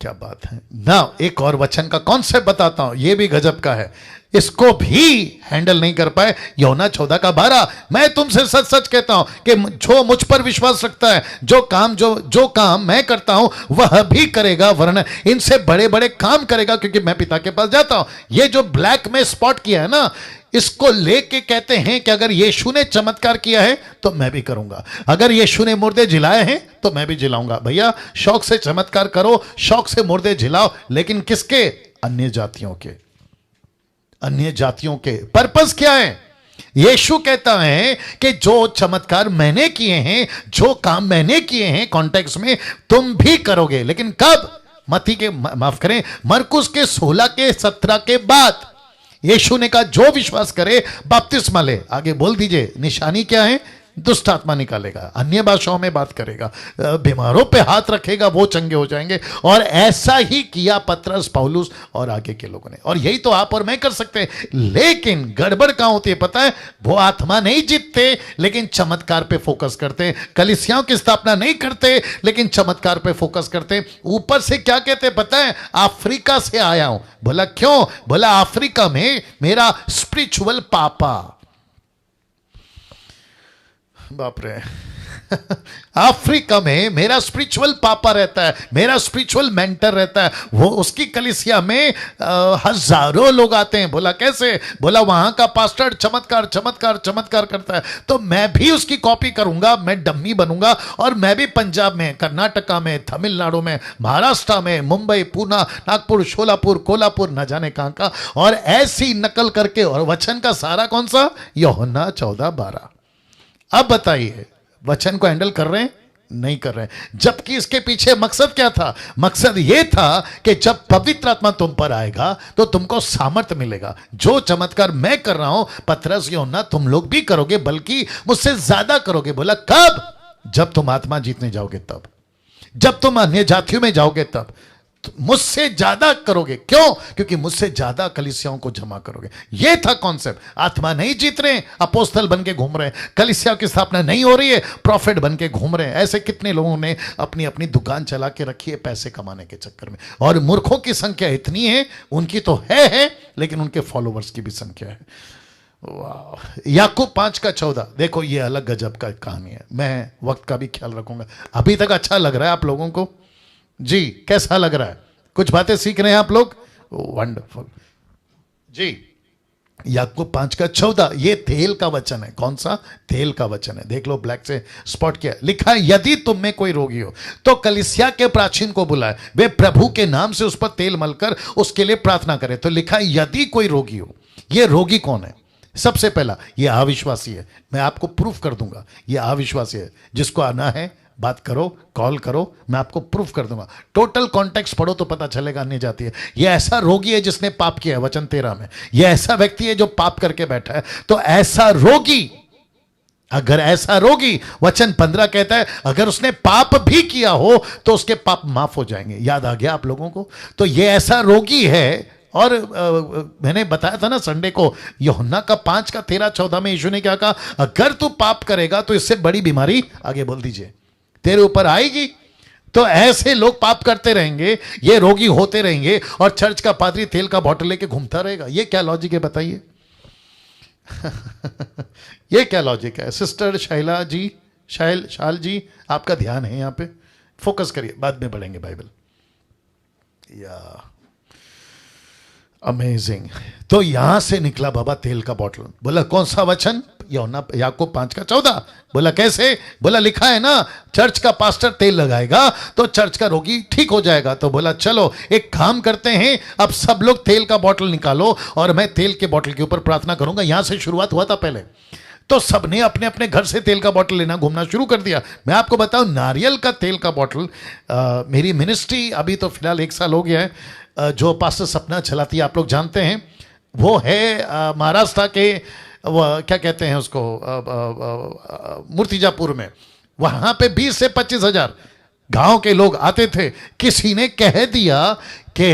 क्या बात है ना। एक और वचन का कॉन्सेप्ट बताता हूं, यह भी गजब का है, इसको भी हैंडल नहीं कर पाए। यूहन्ना 14:12, मैं तुमसे सच सच कहता हूं कि जो मुझ पर विश्वास रखता है, जो काम मैं करता हूं वह भी करेगा, वरना इनसे बड़े बड़े काम करेगा, क्योंकि मैं पिता के पास जाता हूं। ये जो ब्लैक में स्पॉट किया है ना, इसको लेके कहते हैं कि अगर यीशु ने चमत्कार किया है तो मैं भी करूंगा, अगर यीशु ने मुर्दे जिलाए हैं तो मैं भी जिलाऊंगा। भैया शौक से चमत्कार करो, शौक से मुर्दे जिलाओ, लेकिन किसके? अन्य जातियों के। अन्य जातियों के पर्पस क्या है? यीशु कहता है कि जो चमत्कार मैंने किए हैं, जो काम मैंने किए हैं कॉन्टेक्स्ट में, तुम भी करोगे। लेकिन कब? मत्ती के, माफ करें, मरकुस के 16 के 17 के बाद। यीशु ने कहा जो विश्वास करे बपतिस्मा ले। आगे बोल दीजिए, निशानी क्या है? दुष्ट आत्मा निकालेगा, अन्य भाषाओं में बात करेगा, बीमारों पे हाथ रखेगा, वो चंगे हो जाएंगे। और ऐसा ही किया पतरस, पौलुस और आगे के लोगों ने, और यही तो आप और मैं कर सकते हैं। लेकिन गड़बड़ कहां होती है पता है? वो आत्मा नहीं जीतते, लेकिन चमत्कार पे फोकस करते हैं। कलीसियाओं की स्थापना नहीं करते, लेकिन चमत्कार पे फोकस करते हैं। ऊपर से क्या कहते पता है? अफ्रीका से आया हूं। बोला क्यों? बोला अफ्रीका में मेरा स्पिरिचुअल पापा, बाप रे अफ्रीका में मेरा स्पिरिचुअल पापा रहता है, मेरा स्पिरिचुअल मेंटर रहता है। वो उसकी कलीसिया में हजारों लोग आते हैं। बोला कैसे? बोला वहां का पास्टर चमत्कार चमत्कार चमत्कार करता है, तो मैं भी उसकी कॉपी करूंगा, मैं डम्मी बनूंगा, और मैं भी पंजाब में, कर्नाटका में, तमिलनाडु में, महाराष्ट्र में, मुंबई, पूना, नागपुर, शोलापुर, कोल्हापुर, न जाने कहां का, और ऐसी नकल करके। और वचन का सारा कौन सा? यूहन्ना 14:12। अब बताइए, वचन को हैंडल कर रहे हैं? नहीं कर रहे हैं। जबकि इसके पीछे मकसद क्या था? मकसद यह था कि जब पवित्र आत्मा तुम पर आएगा तो तुमको सामर्थ्य मिलेगा। जो चमत्कार मैं कर रहा हूं, पतरस, यूहन्ना, तुम लोग भी करोगे, बल्कि मुझसे ज्यादा करोगे। बोला कब? जब तुम आत्मा जीतने जाओगे तब, जब तुम अन्य जातियों में जाओगे तब मुझसे ज्यादा करोगे। क्यों? क्योंकि मुझसे ज्यादा कलीसियाओं को जमा करोगे। यह था कॉन्सेप्ट। आत्मा नहीं जीत रहे, अपोस्तल बन के घूम रहे हैं, कलीसिया की स्थापना नहीं हो रही है, प्रॉफिट बन के घूम रहे हैं। ऐसे कितने लोगों ने अपनी अपनी दुकान चला के रखी है पैसे कमाने के चक्कर में। और मूर्खों की संख्या इतनी है, उनकी तो है, लेकिन उनके फॉलोवर्स की भी संख्या है। वाह। याकूब 5:14, देखो ये अलग गजब का कहानी है। मैं वक्त का भी ख्याल रखूंगा। अभी तक अच्छा लग रहा है आप लोगों को? जी, कैसा लग रहा है? कुछ बातें सीख रहे हैं आप लोग? वंडरफुल जी। याकूब 5:14, ये तेल का वचन है। कौन सा? तेल का वचन है। देख लो, ब्लैक से स्पॉट किया, लिखा है यदि तुम में कोई रोगी हो तो कलीसिया के प्राचीन को बुलाए, वे प्रभु के नाम से उस पर तेल मलकर उसके लिए प्रार्थना करे। तो लिखा है यदि कोई रोगी हो। ये रोगी कौन है? सबसे पहला ये अविश्वासी है। मैं आपको प्रूफ कर दूंगा ये अविश्वासी है। जिसको आना है बात करो, कॉल करो, मैं आपको प्रूफ कर दूंगा। टोटल कॉन्टेक्स्ट पढ़ो तो पता चलेगा अन्य जाति है। यह ऐसा रोगी है जिसने पाप किया है, वचन 13 में। यह ऐसा व्यक्ति है जो पाप करके बैठा है। तो ऐसा रोगी, अगर ऐसा रोगी, वचन 15 कहता है अगर उसने पाप भी किया हो तो उसके पाप माफ हो जाएंगे। याद आ गया आप लोगों को? तो यह ऐसा रोगी है। और मैंने बताया था ना संडे को, यूहन्ना का 5:13-14 में यीशु ने क्या कहा? अगर तू पाप करेगा तो इससे बड़ी बीमारी, आगे बोल दीजिए, तेरे ऊपर आएगी। तो ऐसे लोग पाप करते रहेंगे, ये रोगी होते रहेंगे, और चर्च का पादरी तेल का बॉटल लेके घूमता रहेगा। ये क्या लॉजिक है बताइए? ये क्या लॉजिक है? सिस्टर शैला जी, शाल जी, आपका ध्यान है यहां पे, फोकस करिए, बाद में पढ़ेंगे बाइबल। या अमेजिंग। तो यहां से निकला बाबा तेल का बॉटल। बोला कौन सा वचन? यूहन्ना याकूब 5:14। बोला कैसे? बोला लिखा है ना, चर्च का पास्टर तेल लगाएगा तो चर्च का रोगी ठीक हो जाएगा। तो बोला चलो एक काम करते हैं, अब सब लोग तेल का बॉटल निकालो और मैं तेल के बॉटल के ऊपर प्रार्थना करूंगा। यहां से शुरुआत हुआ था पहले। तो सबने अपने अपने घर से तेल का बॉटल लेना घूमना शुरू कर दिया। मैं आपको बताऊं, नारियल का तेल का बॉटल, मेरी मिनिस्ट्री अभी तो फिलहाल 1 साल हो गया है, जो पास्टर सपना चलाती है, आप लोग जानते हैं, वो है महाराष्ट्र के, क्या कहते हैं उसको, मूर्तिजापुर में। वहां पे 20 से 25 हजार गांव के लोग आते थे। किसी ने कह दिया कि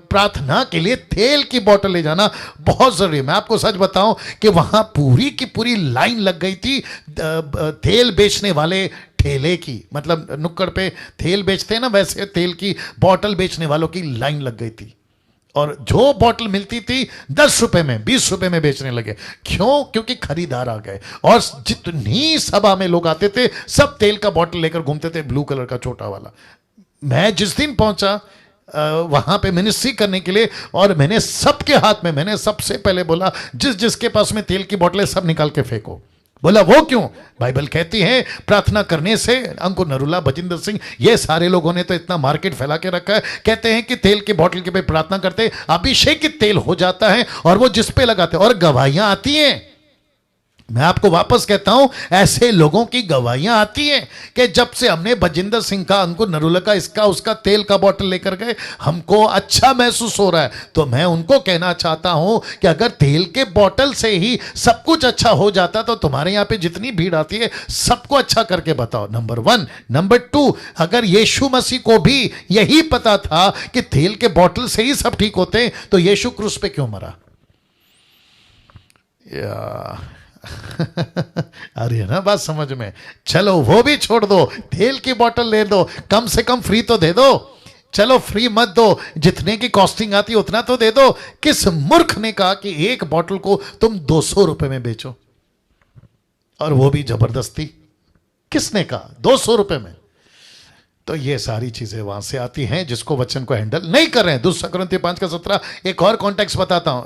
प्रार्थना के लिए तेल की बोतल ले जाना बहुत जरूरी है। मैं आपको सच बताऊं कि वहां पूरी की पूरी लाइन लग गई थी तेल बेचने वाले ठेले की, मतलब नुक्कड़ पे तेल बेचते हैं ना, वैसे तेल की बोतल बेचने वालों की लाइन लग गई थी। और जो बोतल मिलती थी 10 रुपए में, 20 रुपए में बेचने लगे। क्यों? क्योंकि खरीदार आ गए। और जितनी सभा में लोग आते थे सब तेल का बोतल लेकर घूमते थे, ब्लू कलर का छोटा वाला। मैं जिस दिन पहुंचा वहां पे मिनिस्ट्री करने के लिए, और मैंने सबके हाथ में, मैंने सबसे पहले बोला जिस जिसके पास में तेल की बोतलें सब निकाल के फेंको। बोला वो क्यों? बाइबल कहती है प्रार्थना करने से, अंकुर नरूला, बजिंदर सिंह, ये सारे लोगों ने तो इतना मार्केट फैला के रखा है, कहते हैं कि तेल के बोतल के पे प्रार्थना करते अभिषेकित तेल हो जाता है और वो जिस पे लगाते और गवाहियां आती हैं। मैं आपको वापस कहता हूं, ऐसे लोगों की गवाहियां आती हैं कि जब से हमने बजिंदर सिंह का, अंकुर नरूला का, इसका उसका तेल का बोतल लेकर गए, हमको अच्छा महसूस हो रहा है। तो मैं उनको कहना चाहता हूं कि अगर तेल के बोतल से ही सब कुछ अच्छा हो जाता तो तुम्हारे यहां पे जितनी भीड़ आती है सबको अच्छा करके बताओ, नंबर 1। नंबर 2, अगर यीशु मसीह को भी यही पता था कि तेल के बोतल से ही सब ठीक होते हैं तो यीशु क्रूस पे क्यों मरा? अरे ना बात समझ में? चलो वो भी छोड़ दो, तेल की बोतल ले दो, कम से कम फ्री तो दे दो। चलो फ्री मत दो, जितने की कॉस्टिंग आती है उतना तो दे दो। किस मूर्ख ने कहा कि एक बोतल को तुम 200 रुपए में बेचो, और वो भी जबरदस्ती? किसने कहा 200 रुपए में? तो ये सारी चीजें वहां से आती हैं जिसको वचन को हैंडल नहीं कर रहे हैं। 2 कुरिन्थियों 5:17 एक और कॉन्टेक्स्ट बताता हूं,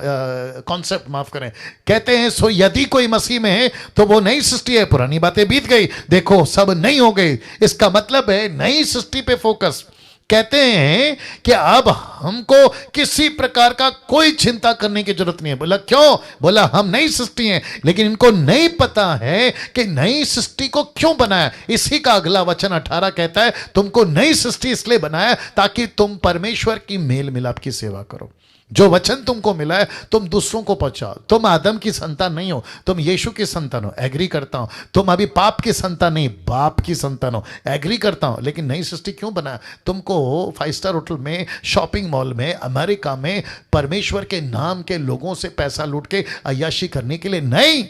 कॉन्सेप्ट माफ करें। कहते हैं सो यदि कोई मसीह में है तो वो नई सृष्टि है, पुरानी बातें बीत गई, देखो सब नई हो गई। इसका मतलब है नई सृष्टि पे फोकस। कहते हैं कि अब हमको किसी प्रकार का कोई चिंता करने की जरूरत नहीं है। बोला क्यों? बोला हम नई सृष्टि हैं, लेकिन इनको नहीं पता है कि नई सृष्टि को क्यों बनाया। इसी का अगला वचन 18 कहता है तुमको नई सृष्टि इसलिए बनाया ताकि तुम परमेश्वर की मेल मिलाप की सेवा करो। जो वचन तुमको मिला है तुम दूसरों को पहुंचाओ। तुम आदम की संतान नहीं हो, तुम यीशु की संतान हो, एग्री करता हूं। तुम अभी पाप की संतान नहीं, बाप की संतान हो, एग्री करता हूं। लेकिन नई सृष्टि क्यों बनाया? तुमको 5 स्टार होटल में, शॉपिंग मॉल में, अमेरिका में परमेश्वर के नाम के लोगों से पैसा लूट के अय्याशी करने के लिए नहीं,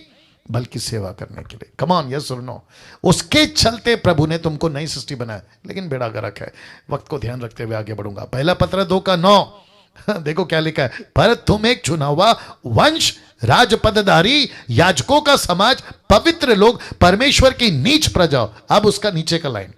बल्कि सेवा करने के लिए। कम ऑन, यस और नो? उसके चलते प्रभु ने तुमको नई सृष्टि बनाया। लेकिन बेड़ा गर्क है, वक्त को ध्यान रखते हुए आगे बढ़ूंगा। पहला पत्र 2:9 देखो क्या लिखा है, पर तुम एक चुना हुआ वंश, राजपदधारी, याजकों का समाज, पवित्र लोग, परमेश्वर की नीच प्रजा। अब उसका नीचे का लाइन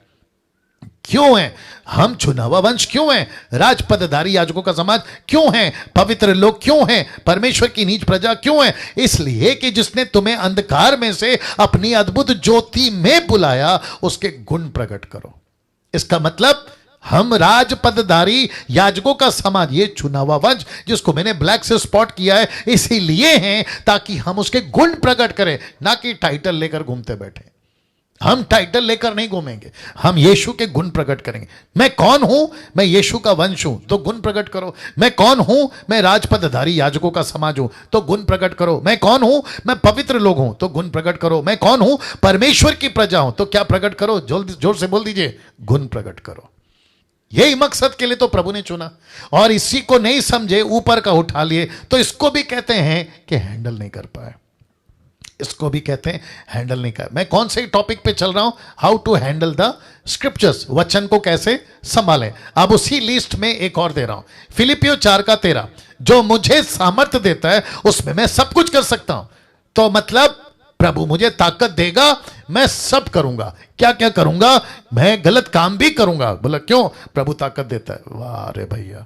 क्यों है? हम चुना हुआ वंश क्यों है? राजपदधारी, याजकों का समाज क्यों है? पवित्र लोग क्यों हैं? परमेश्वर की नीच प्रजा क्यों है? इसलिए कि जिसने तुम्हें अंधकार में से अपनी अद्भुत ज्योति में बुलाया, उसके गुण प्रकट करो। इसका मतलब हम राजपदधारी, याजकों का समाज, ये चुना हुआ वंश जिसको मैंने ब्लैक से स्पॉट किया है, इसीलिए हैं ताकि हम उसके गुण प्रकट करें, ना कि टाइटल लेकर घूमते बैठे। हम टाइटल लेकर नहीं घूमेंगे, हम यीशु के गुण प्रकट करेंगे। मैं कौन हूं? मैं यीशु का वंश हूं, तो गुण प्रकट करो। मैं कौन हूं? मैं राजपदधारी, याजकों का समाज हूं, तो गुण प्रकट करो। मैं कौन हूं? मैं पवित्र लोग हूं, तो गुण प्रकट करो। मैं कौन हूं? परमेश्वर की प्रजा हूं, तो क्या प्रकट करो? जोर से बोल दीजिए, गुण प्रकट करो। यही मकसद के लिए तो प्रभु ने चुना। और इसी को नहीं समझे, ऊपर का उठा लिए, तो इसको भी कहते हैं कि हैंडल नहीं कर पाए। इसको भी कहते हैं हैंडल नहीं कर। मैं कौन से टॉपिक पे चल रहा हूं? How to handle the scriptures, वचन को कैसे संभालें। अब उसी लिस्ट में एक और दे रहा हूं, फिलिपियो 4:13, जो मुझे सामर्थ्य देता है उसमें मैं सब कुछ कर सकता हूं। तो मतलब प्रभु मुझे ताकत देगा, मैं सब करूंगा। क्या क्या करूंगा? मैं गलत काम भी करूंगा। बोला क्यों? प्रभु ताकत देता है। वाह रे भैया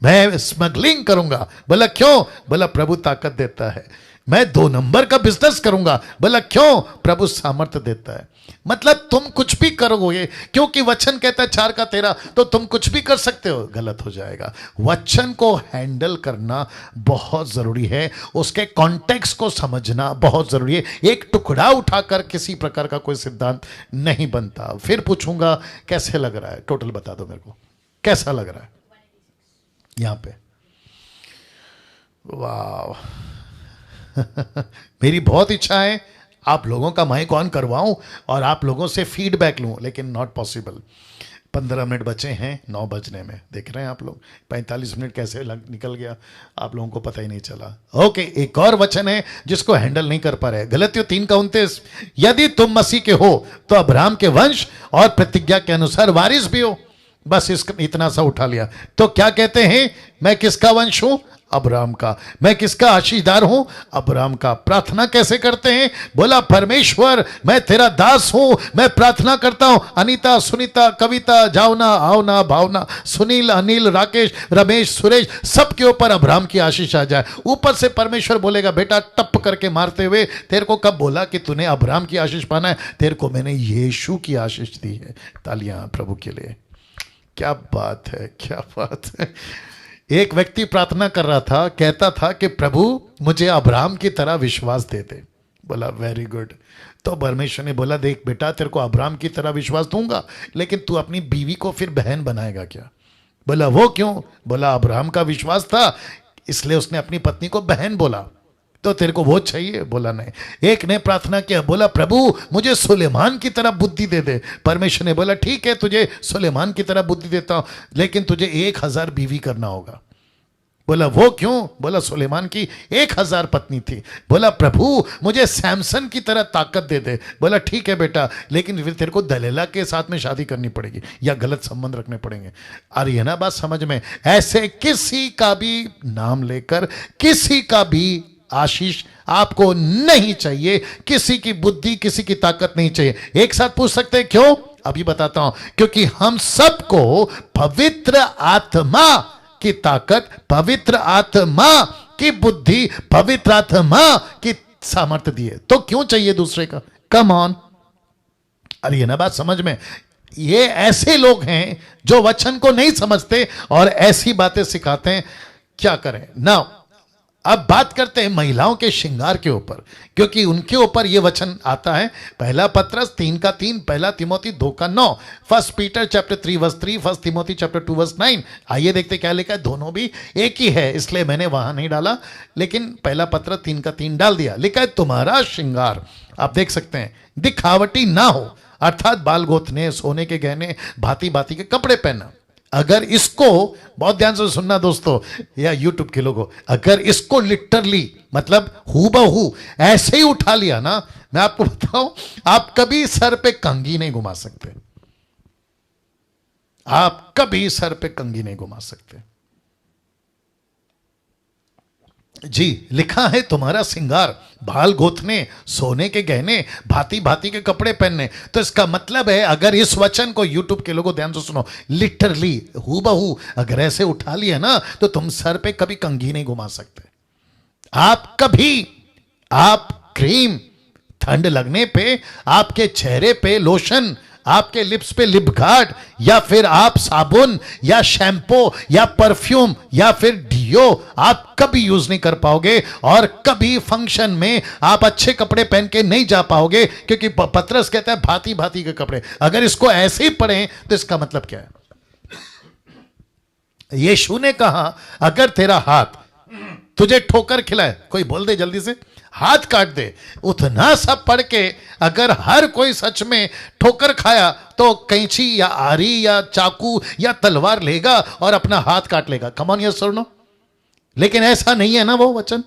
मैं स्मगलिंग करूंगा। बोला क्यों? बोला प्रभु ताकत देता है। मैं 2 नंबर का बिजनेस करूंगा। बोला क्यों? प्रभु सामर्थ्य देता है। मतलब तुम कुछ भी करोगे, क्योंकि वचन कहता है 4 का 13, तो तुम कुछ भी कर सकते हो, गलत हो जाएगा। वचन को हैंडल करना बहुत जरूरी है, उसके कॉन्टेक्स्ट को समझना बहुत जरूरी है। एक टुकड़ा उठाकर किसी प्रकार का कोई सिद्धांत नहीं बनता। फिर पूछूंगा कैसे लग रहा है, टोटल बता दो मेरे को, कैसा लग रहा है यहां पे? वाह मेरी बहुत इच्छा है आप लोगों का माइक ऑन करवाऊं और आप लोगों से फीडबैक लूं, लेकिन नॉट पॉसिबल। 15 मिनट बचे हैं 9 बजने में, देख रहे हैं आप लोग 45 मिनट कैसे निकल गया आप लोगों को पता ही नहीं चला। ओके, एक और वचन है जिसको हैंडल नहीं कर पा रहे, गलतियों 3:29, यदि तुम मसीह के हो तो अब्राहम के वंश और प्रतिज्ञा के अनुसार वारिस भी हो। बस इतना सा उठा लिया तो क्या कहते हैं? मैं किसका वंश हूं? अब्राहम का। मैं किसका आशीषदार हूं? अब्राहम का। प्रार्थना कैसे करते हैं? बोला परमेश्वर मैं तेरा दास हूं, मैं प्रार्थना करता हूं। अनीता, सुनीता, कविता, जावना, आवना, भावना, सुनील, अनिल, राकेश, रमेश, सुरेश, सबके ऊपर अब्राहम की आशीष आ जाए। ऊपर से परमेश्वर बोलेगा बेटा टप करके मारते हुए, तेरे को कब बोला कि तूने अब्राहम की आशीष पाना है? तेरे को मैंने यीशु की आशीष दी है। तालियां प्रभु के लिए। क्या बात है, क्या बात है। एक व्यक्ति प्रार्थना कर रहा था, कहता था कि प्रभु मुझे अब्राहम की तरह विश्वास दे दे। बोला वेरी गुड। तो परमेश्वर ने बोला देख बेटा तेरे को अब्राहम की तरह विश्वास दूंगा, लेकिन तू अपनी बीवी को फिर बहन बनाएगा क्या? बोला वो क्यों? बोला अब्राहम का विश्वास था इसलिए उसने अपनी पत्नी को बहन बोला, तो तेरे को वो चाहिए? बोला नहीं। एक ने प्रार्थना किया, बोला प्रभु मुझे सुलेमान की तरह बुद्धि दे दे। परमेश्वर ने बोला ठीक है तुझे सुलेमान की तरह बुद्धि देता हूं, लेकिन तुझे 1000 बीवी करना होगा। बोला वो क्यों? बोला सुलेमान की 1000 पत्नी थी। बोला प्रभु मुझे सैमसन की तरह ताकत दे दे। बोला ठीक है बेटा, लेकिन फिर तेरे को दलीला के साथ में शादी करनी पड़ेगी या गलत संबंध रखने पड़ेंगे। आ रही है ना बात समझ में? ऐसे किसी का भी नाम लेकर किसी का भी आशीष आपको नहीं चाहिए, किसी की बुद्धि किसी की ताकत नहीं चाहिए। एक साथ पूछ सकते हैं क्यों? अभी बताता हूं। क्योंकि हम सबको पवित्र आत्मा की ताकत, पवित्र आत्मा की बुद्धि, पवित्र आत्मा की सामर्थ्य दी है। तो क्यों चाहिए दूसरे का? Come on. अरे ये ना बात समझ में? ये ऐसे लोग हैं जो वचन को नहीं समझते और ऐसी बातें सिखाते हैं। क्या करें ना? अब बात करते हैं महिलाओं के श्रृंगार के ऊपर, क्योंकि उनके ऊपर यह वचन आता है। पहला पत्रस 3:3, पहला Timothy 2:9, 1 Peter chapter 3:3, 1 Timothy chapter 2:9। आइए देखते क्या लिखा है। दोनों भी एक ही है इसलिए मैंने वहां नहीं डाला, लेकिन पहला पत्र 3:3 डाल दिया। लिखा है तुम्हारा श्रृंगार, आप देख सकते हैं, दिखावटी ना हो, अर्थात बाल गोथने, सोने के गहने, भांति भांति के कपड़े पहनना। अगर इसको बहुत ध्यान से सुनना दोस्तों या यूट्यूब के लोगों, अगर इसको लिटरली मतलब हूबहू ऐसे ही उठा लिया ना, मैं आपको बताऊं आप कभी सर पे कंघी नहीं घुमा सकते। आप कभी सर पे कंघी नहीं घुमा सकते। जी लिखा है तुम्हारा श्रृंगार, बाल गोथने, सोने के गहने, भांति भांति के कपड़े पहनने। तो इसका मतलब है अगर इस वचन को यूट्यूब के लोगों ध्यान से सुनो, लिटरली हूबहू अगर ऐसे उठा लिया ना तो तुम सर पे कभी कंघी नहीं घुमा सकते। आप कभी आप क्रीम, ठंड लगने पे आपके चेहरे पे लोशन, आपके लिप्स पे लिप गार्ड, या फिर आप साबुन या शैम्पू या परफ्यूम या फिर डियो आप कभी यूज नहीं कर पाओगे। और कभी फंक्शन में आप अच्छे कपड़े पहन के नहीं जा पाओगे, क्योंकि पत्रस कहता है भांति भांति के कपड़े। अगर इसको ऐसे ही पढ़ें तो इसका मतलब क्या है? यीशु ने कहा अगर तेरा हाथ तुझे ठोकर खिलाए, कोई बोल दे जल्दी से, हाथ काट दे। उतना सब पढ़ के अगर हर कोई सच में ठोकर खाया तो कैंची या आरी या चाकू या तलवार लेगा और अपना हाथ काट लेगा। कम ऑन यस और नो? लेकिन ऐसा नहीं है ना वो वचन।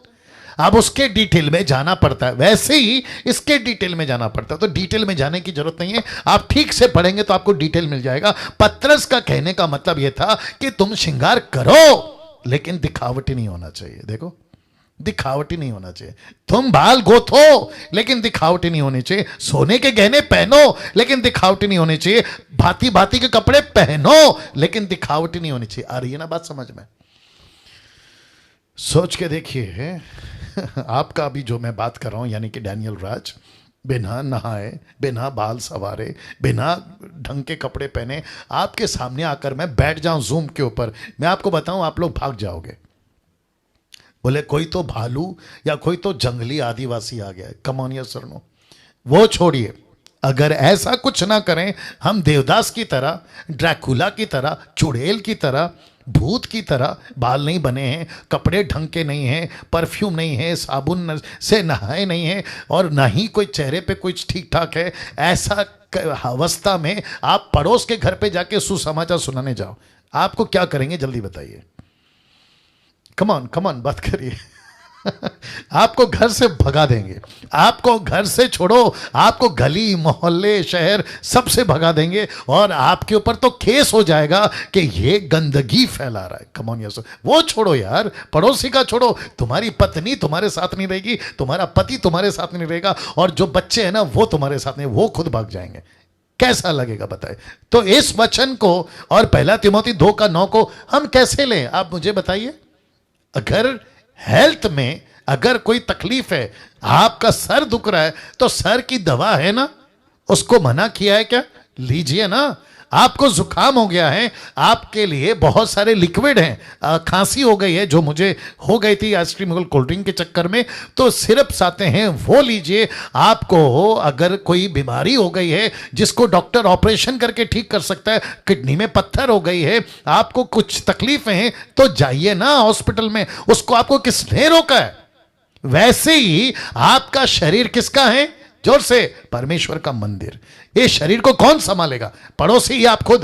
अब उसके डिटेल में जाना पड़ता है, वैसे ही इसके डिटेल में जाना पड़ता है। तो डिटेल में जाने की जरूरत नहीं है, आप ठीक से पढ़ेंगे तो आपको डिटेल मिल जाएगा। पत्रस का कहने का मतलब यह था कि तुम श्रृंगार करो लेकिन दिखावटी नहीं होना चाहिए। देखो दिखावटी नहीं होना चाहिए। तुम बाल गोथो लेकिन दिखावटी नहीं होनी चाहिए। सोने के गहने पहनो लेकिन दिखावटी नहीं होनी चाहिए। भांति भांति के कपड़े पहनो लेकिन दिखावटी नहीं होनी चाहिए। आ रही है ना बात समझ में? सोच के देखिए, आपका अभी जो मैं बात कर रहा हूं यानी कि डैनियल राज बिना नहाए, बिना बाल सवारे, बिना ढंग के कपड़े पहने आपके सामने आकर मैं बैठ जाऊं जूम के ऊपर, मैं आपको बताऊं आप लोग भाग जाओगे। बोले कोई तो भालू या कोई तो जंगली आदिवासी आ गया है। कम ऑन यस और नो, वो छोड़िए। अगर ऐसा कुछ ना करें, हम देवदास की तरह, ड्रैकुला की तरह, चुड़ैल की तरह, भूत की तरह, बाल नहीं बने हैं, कपड़े ढंग के नहीं हैं, परफ्यूम नहीं है, साबुन से नहाए नहीं हैं, और ना ही कोई चेहरे पे कुछ ठीक ठाक है, ऐसा अवस्था में आप पड़ोस के घर पे जाके सुसमाचार सुनाने जाओ, आपको क्या करेंगे जल्दी बताइए। कम ऑन बात करिए। आपको घर से भगा देंगे, आपको घर से छोड़ो, आपको गली मोहल्ले शहर सबसे भगा देंगे, और आपके ऊपर तो केस हो जाएगा कि ये गंदगी फैला रहा है। कम ऑन यस, वो छोड़ो यार, पड़ोसी का छोड़ो, तुम्हारी पत्नी तुम्हारे साथ नहीं रहेगी, तुम्हारा पति तुम्हारे साथ नहीं रहेगा, और जो बच्चे हैं ना वो तुम्हारे साथ नहीं, वो खुद भाग जाएंगे। कैसा लगेगा बताए। तो इस वचन को और 1 तिमोथी 2:9 को हम कैसे लें, आप मुझे बताइए। अगर हेल्थ में अगर कोई तकलीफ है, आपका सर दुख रहा है, तो सर की दवा है ना, उसको मना किया है क्या, लीजिए ना। आपको जुकाम हो गया है, आपके लिए बहुत सारे लिक्विड हैं, खांसी हो गई है जो मुझे हो गई थी आइसक्रीम और कोल्ड ड्रिंक के चक्कर में, तो सिरप्स आते हैं वो लीजिए। आपको अगर कोई बीमारी हो गई है जिसको डॉक्टर ऑपरेशन करके ठीक कर सकता है, किडनी में पत्थर हो गई है, आपको कुछ तकलीफें हैं, तो जाइए ना हॉस्पिटल में। उसको आपको किसने रोका है। वैसे ही आपका शरीर किसका है, जोर से, परमेश्वर का मंदिर। ये शरीर को कौन संभालेगा, पड़ोसी या आप खुद।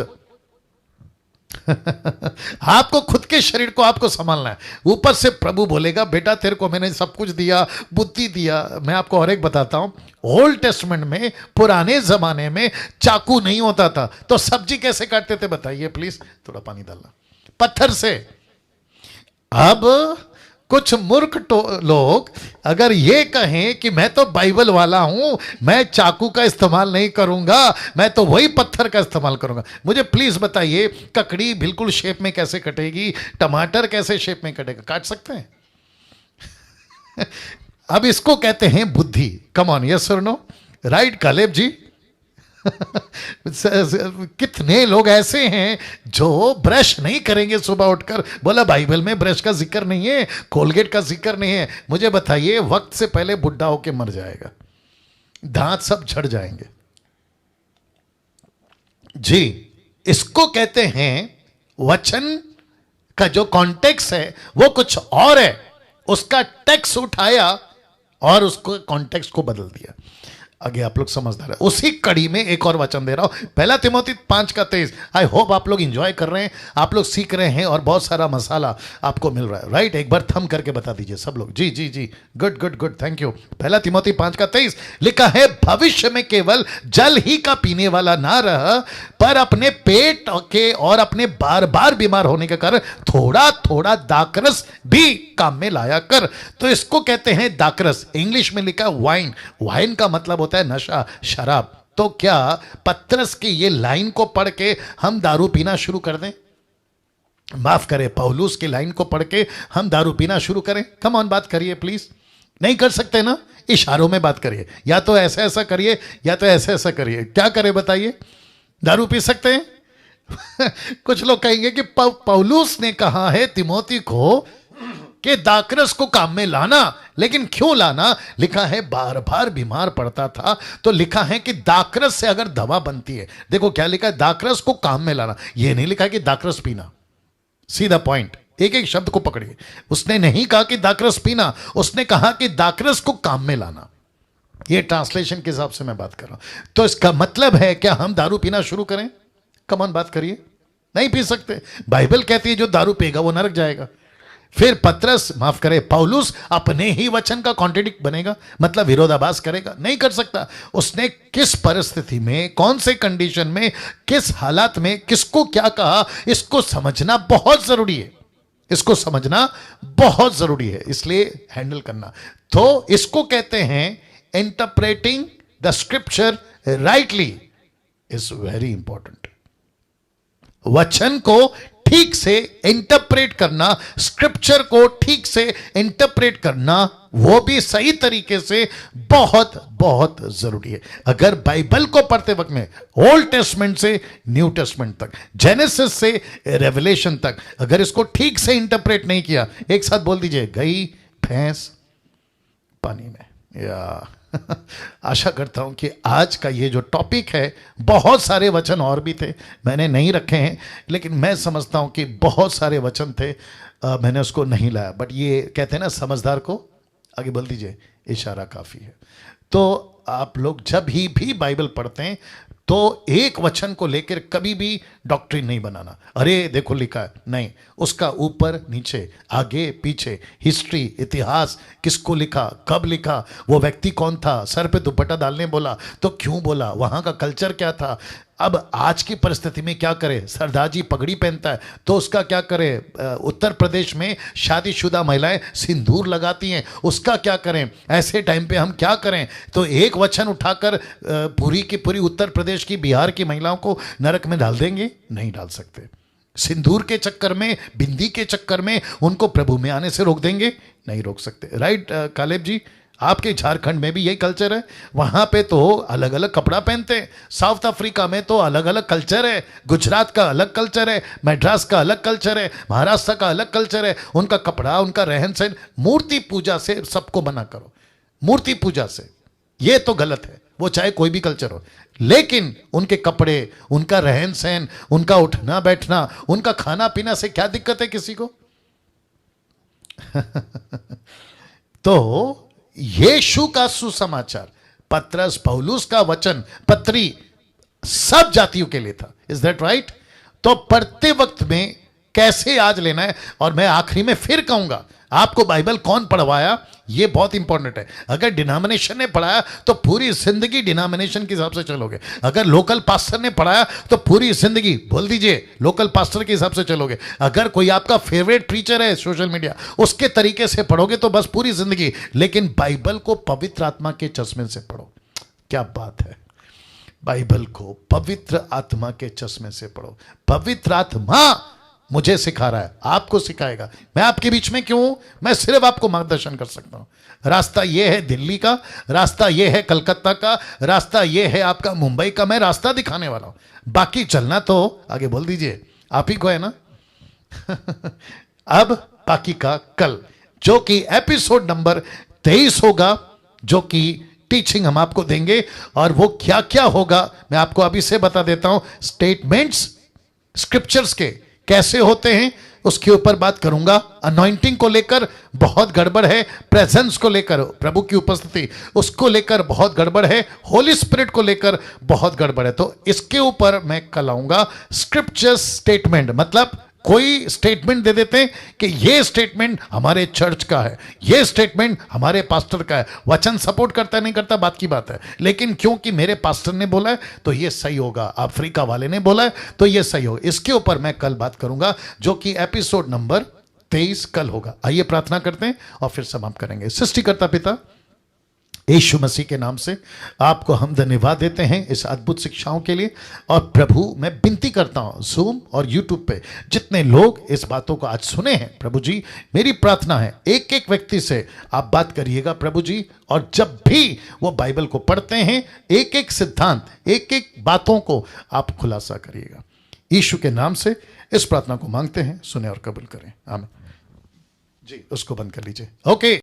आपको खुद के शरीर को आपको संभालना है। ऊपर से प्रभु बोलेगा बेटा तेरे को मैंने सब कुछ दिया, बुद्धि दिया। मैं आपको और एक बताता हूं, ओल्ड टेस्टमेंट में, पुराने जमाने में चाकू नहीं होता था, तो सब्जी कैसे काटते थे बताइए प्लीज, थोड़ा पानी डालना, पत्थर से। अब कुछ मूर्ख लोग अगर ये कहें कि मैं तो बाइबल वाला हूं, मैं चाकू का इस्तेमाल नहीं करूंगा, मैं तो वही पत्थर का इस्तेमाल करूंगा। मुझे प्लीज बताइए, ककड़ी बिल्कुल शेप में कैसे कटेगी, टमाटर कैसे शेप में कटेगा, काट सकते हैं। अब इसको कहते हैं बुद्धि। कम ऑन यस और नो, राइट कालेब जी। कितने लोग ऐसे हैं जो ब्रश नहीं करेंगे सुबह उठकर, बोला बाइबल में ब्रश का जिक्र नहीं है, कोलगेट का जिक्र नहीं है। मुझे बताइए, वक्त से पहले बुढ़ा होके मर जाएगा, दांत सब झड़ जाएंगे जी। इसको कहते हैं, वचन का जो कॉन्टेक्स्ट है वो कुछ और है, उसका टेक्स्ट उठाया और उसको कॉन्टेक्स्ट को बदल दिया। आगे आप लोग समझदार है। उसी कड़ी में एक और वचन दे रहा हूं, 1 तिमोथी 5:23। आई होप आप लोग एंजॉय कर रहे हैं, आप लोग सीख रहे हैं, और बहुत सारा मसाला आपको मिल रहा है, राइट। एक बार थम करके बता दीजिए सब लोग, जी जी जी, good good good, thank you. 1 Timothy 5:23 लिखा है, भविष्य में केवल जल ही का पीने वाला ना रह, पर अपने पेट के और अपने बार बार बीमार होने के कारण थोड़ा थोड़ा दाकरस भी काम में लाया कर। तो इसको कहते हैं दाकरस, इंग्लिश में लिखा वाइन। वाइन का मतलब होता है नशा, शराब। तो क्या पत्रस की ये लाइन को पढ़ के हम दारू पीना शुरू कर दें, माफ करें, पौलुस की लाइन को पढ़ के हम दारू पीना शुरू करें? कम ऑन बात करिए प्लीज। नहीं कर सकते ना, इशारों में बात करिए, या तो ऐसा ऐसा करिए या तो ऐसा ऐसा करिए। क्या करें बताइए, दारू पी सकते हैं? कुछ लोग कहेंगे कि पौलुस ने कहा है तिमोथी को कि दाकरस को काम में लाना, लेकिन क्यों लाना? लिखा है बार बार बीमार पड़ता था, तो लिखा है कि दाकरस से अगर दवा बनती है। देखो क्या लिखा है, दाकरस को काम में लाना, यह नहीं लिखा है कि दाकरस पीना। सीधा पॉइंट, एक एक शब्द को पकड़िए। उसने नहीं कहा कि दाकरस पीना, उसने कहा कि दाकरस को काम में लाना। यह ट्रांसलेशन के हिसाब से मैं बात कर रहा हूं। तो इसका मतलब है क्या हम दारू पीना शुरू करें? कम ऑन बात करिए, नहीं पी सकते। बाइबल कहती है जो दारू पिएगा वो नरक जाएगा। फिर पत्रस, माफ करे, पौलुस अपने ही वचन का कॉन्ट्रडिक्ट बनेगा, मतलब विरोधाभास करेगा? नहीं कर सकता। उसने किस परिस्थिति में, कौन से कंडीशन में, किस हालात में किसको क्या कहा, इसको समझना बहुत जरूरी है। इसको समझना बहुत जरूरी है, इसलिए हैंडल करना। तो इसको कहते हैं interpreting the scripture rightly is very important. वचन को ठीक से इंटरप्रेट इंटरप्रेट करना, स्क्रिप्चर को ठीक से इंटरप्रेट करना, वो भी सही तरीके से बहुत बहुत जरूरी है। अगर बाइबल को पढ़ते वक्त में ओल्ड टेस्टमेंट से न्यू टेस्टमेंट तक, जेनेसिस से रेवलेशन तक, अगर इसको ठीक से इंटरप्रेट नहीं किया, एक साथ बोल दीजिए, गई भैंस पानी में। या आशा करता हूं कि आज का ये जो टॉपिक है, बहुत सारे वचन और भी थे, मैंने नहीं रखे हैं, लेकिन मैं समझता हूं कि बहुत सारे वचन थे, मैंने उसको नहीं लाया। बट ये कहते हैं ना, समझदार को आगे बोल दीजिए, इशारा काफी है। तो आप लोग जब ही भी बाइबल पढ़ते हैं तो एक वचन को लेकर कभी भी डॉक्ट्रिन नहीं बनाना, अरे देखो लिखा है, नहीं, उसका ऊपर नीचे आगे पीछे हिस्ट्री, इतिहास, किसको लिखा, कब लिखा, वो व्यक्ति कौन था, सर पे दुपट्टा डालने बोला तो क्यों बोला, वहां का कल्चर क्या था। अब आज की परिस्थिति में क्या करें, सरदार जी पगड़ी पहनता है तो उसका क्या करें, उत्तर प्रदेश में शादीशुदा महिलाएं सिंदूर लगाती हैं, उसका क्या करें, ऐसे टाइम पे हम क्या करें। तो एक वचन उठाकर पूरी की पूरी उत्तर प्रदेश की, बिहार की महिलाओं को नरक में डाल देंगे? नहीं डाल सकते। सिंदूर के चक्कर में, बिंदी के चक्कर में उनको प्रभु में आने से रोक देंगे? नहीं रोक सकते। राइट कालेब जी, आपके झारखंड में भी यही कल्चर है, वहां पे तो अलग अलग कपड़ा पहनते हैं, साउथ अफ्रीका में तो अलग अलग कल्चर है, गुजरात का अलग कल्चर है, मद्रास का अलग कल्चर है, महाराष्ट्र का अलग कल्चर है, उनका कपड़ा, उनका रहन सहन। मूर्ति पूजा से सबको मना करो, मूर्ति पूजा से, ये तो गलत है, वो चाहे कोई भी कल्चर हो, लेकिन उनके कपड़े, उनका रहन सहन, उनका उठना बैठना, उनका खाना पीना से क्या दिक्कत है किसी को? तो यीशु का सुसमाचार, पत्रस पौलुस का वचन पत्री सब जातियों के लिए था। Is that right? तो पढ़ते वक्त में कैसे आज लेना है। और मैं आखिरी में फिर कहूंगा, आपको बाइबल कौन पढ़वाया, ये बहुत इंपॉर्टेंट है। अगर डिनोमिनेशन ने पढ़ाया तो पूरी जिंदगी डिनोमिनेशन के हिसाब से चलोगे, अगर लोकल पास्टर ने पढ़ाया तो पूरी जिंदगी, बोल दीजिए, लोकल पास्टर के हिसाब से चलोगे। अगर कोई आपका फेवरेट प्रीचर है सोशल मीडिया, उसके तरीके से पढ़ोगे तो बस पूरी जिंदगी। लेकिन बाइबल को पवित्र आत्मा के चश्मे से पढ़ो। क्या बात है, बाइबल को पवित्र आत्मा के चश्मे से पढ़ो। पवित्र आत्मा मुझे सिखा रहा है, आपको सिखाएगा। मैं आपके बीच में क्यों हूं? मैं सिर्फ आपको मार्गदर्शन कर सकता हूं। रास्ता ये है दिल्ली का, रास्ता ये है कलकत्ता का, रास्ता ये है आपका मुंबई का, मैं रास्ता दिखाने वाला हूं। बाकी चलना तो आगे बोल दीजिए आप ही को है ना। अब बाकी का कल, जो कि एपिसोड नंबर 23 होगा, जो कि टीचिंग हम आपको देंगे, और वो क्या क्या होगा मैं आपको अभी से बता देता हूं। स्टेटमेंट्स स्क्रिप्चर्स के कैसे होते हैं उसके ऊपर बात करूंगा। अनॉइंटिंग को लेकर बहुत गड़बड़ है, प्रेजेंस को लेकर, प्रभु की उपस्थिति, उसको लेकर बहुत गड़बड़ है, होली स्पिरिट को लेकर बहुत गड़बड़ है। तो इसके ऊपर मैं कल आऊंगा। स्क्रिप्चर स्टेटमेंट मतलब कोई स्टेटमेंट दे देते हैं कि ये स्टेटमेंट हमारे चर्च का है, ये स्टेटमेंट हमारे पास्टर का है। वचन सपोर्ट करता नहीं करता बात की बात है, लेकिन क्योंकि मेरे पास्टर ने बोला है तो ये सही होगा, अफ्रीका वाले ने बोला है तो ये सही होगा। इसके ऊपर मैं कल बात करूंगा, जो कि एपिसोड नंबर 23 कल होगा। आइए प्रार्थना करते हैं और फिर समाप्त करेंगे। सृष्टिकर्ता पिता, यीशु मसीह के नाम से आपको हम धन्यवाद देते हैं इस अद्भुत शिक्षाओं के लिए। और प्रभु मैं विनती करता हूं, जूम और यूट्यूब पे जितने लोग इस बातों को आज सुने हैं, प्रभु जी मेरी प्रार्थना है एक एक व्यक्ति से आप बात करिएगा प्रभु जी। और जब भी वो बाइबल को पढ़ते हैं, एक एक सिद्धांत, एक एक बातों को आप खुलासा करिएगा। यीशु के नाम से इस प्रार्थना को मांगते हैं, सुने और कबूल करें, आमीन। जी उसको बंद कर लीजिए। ओके।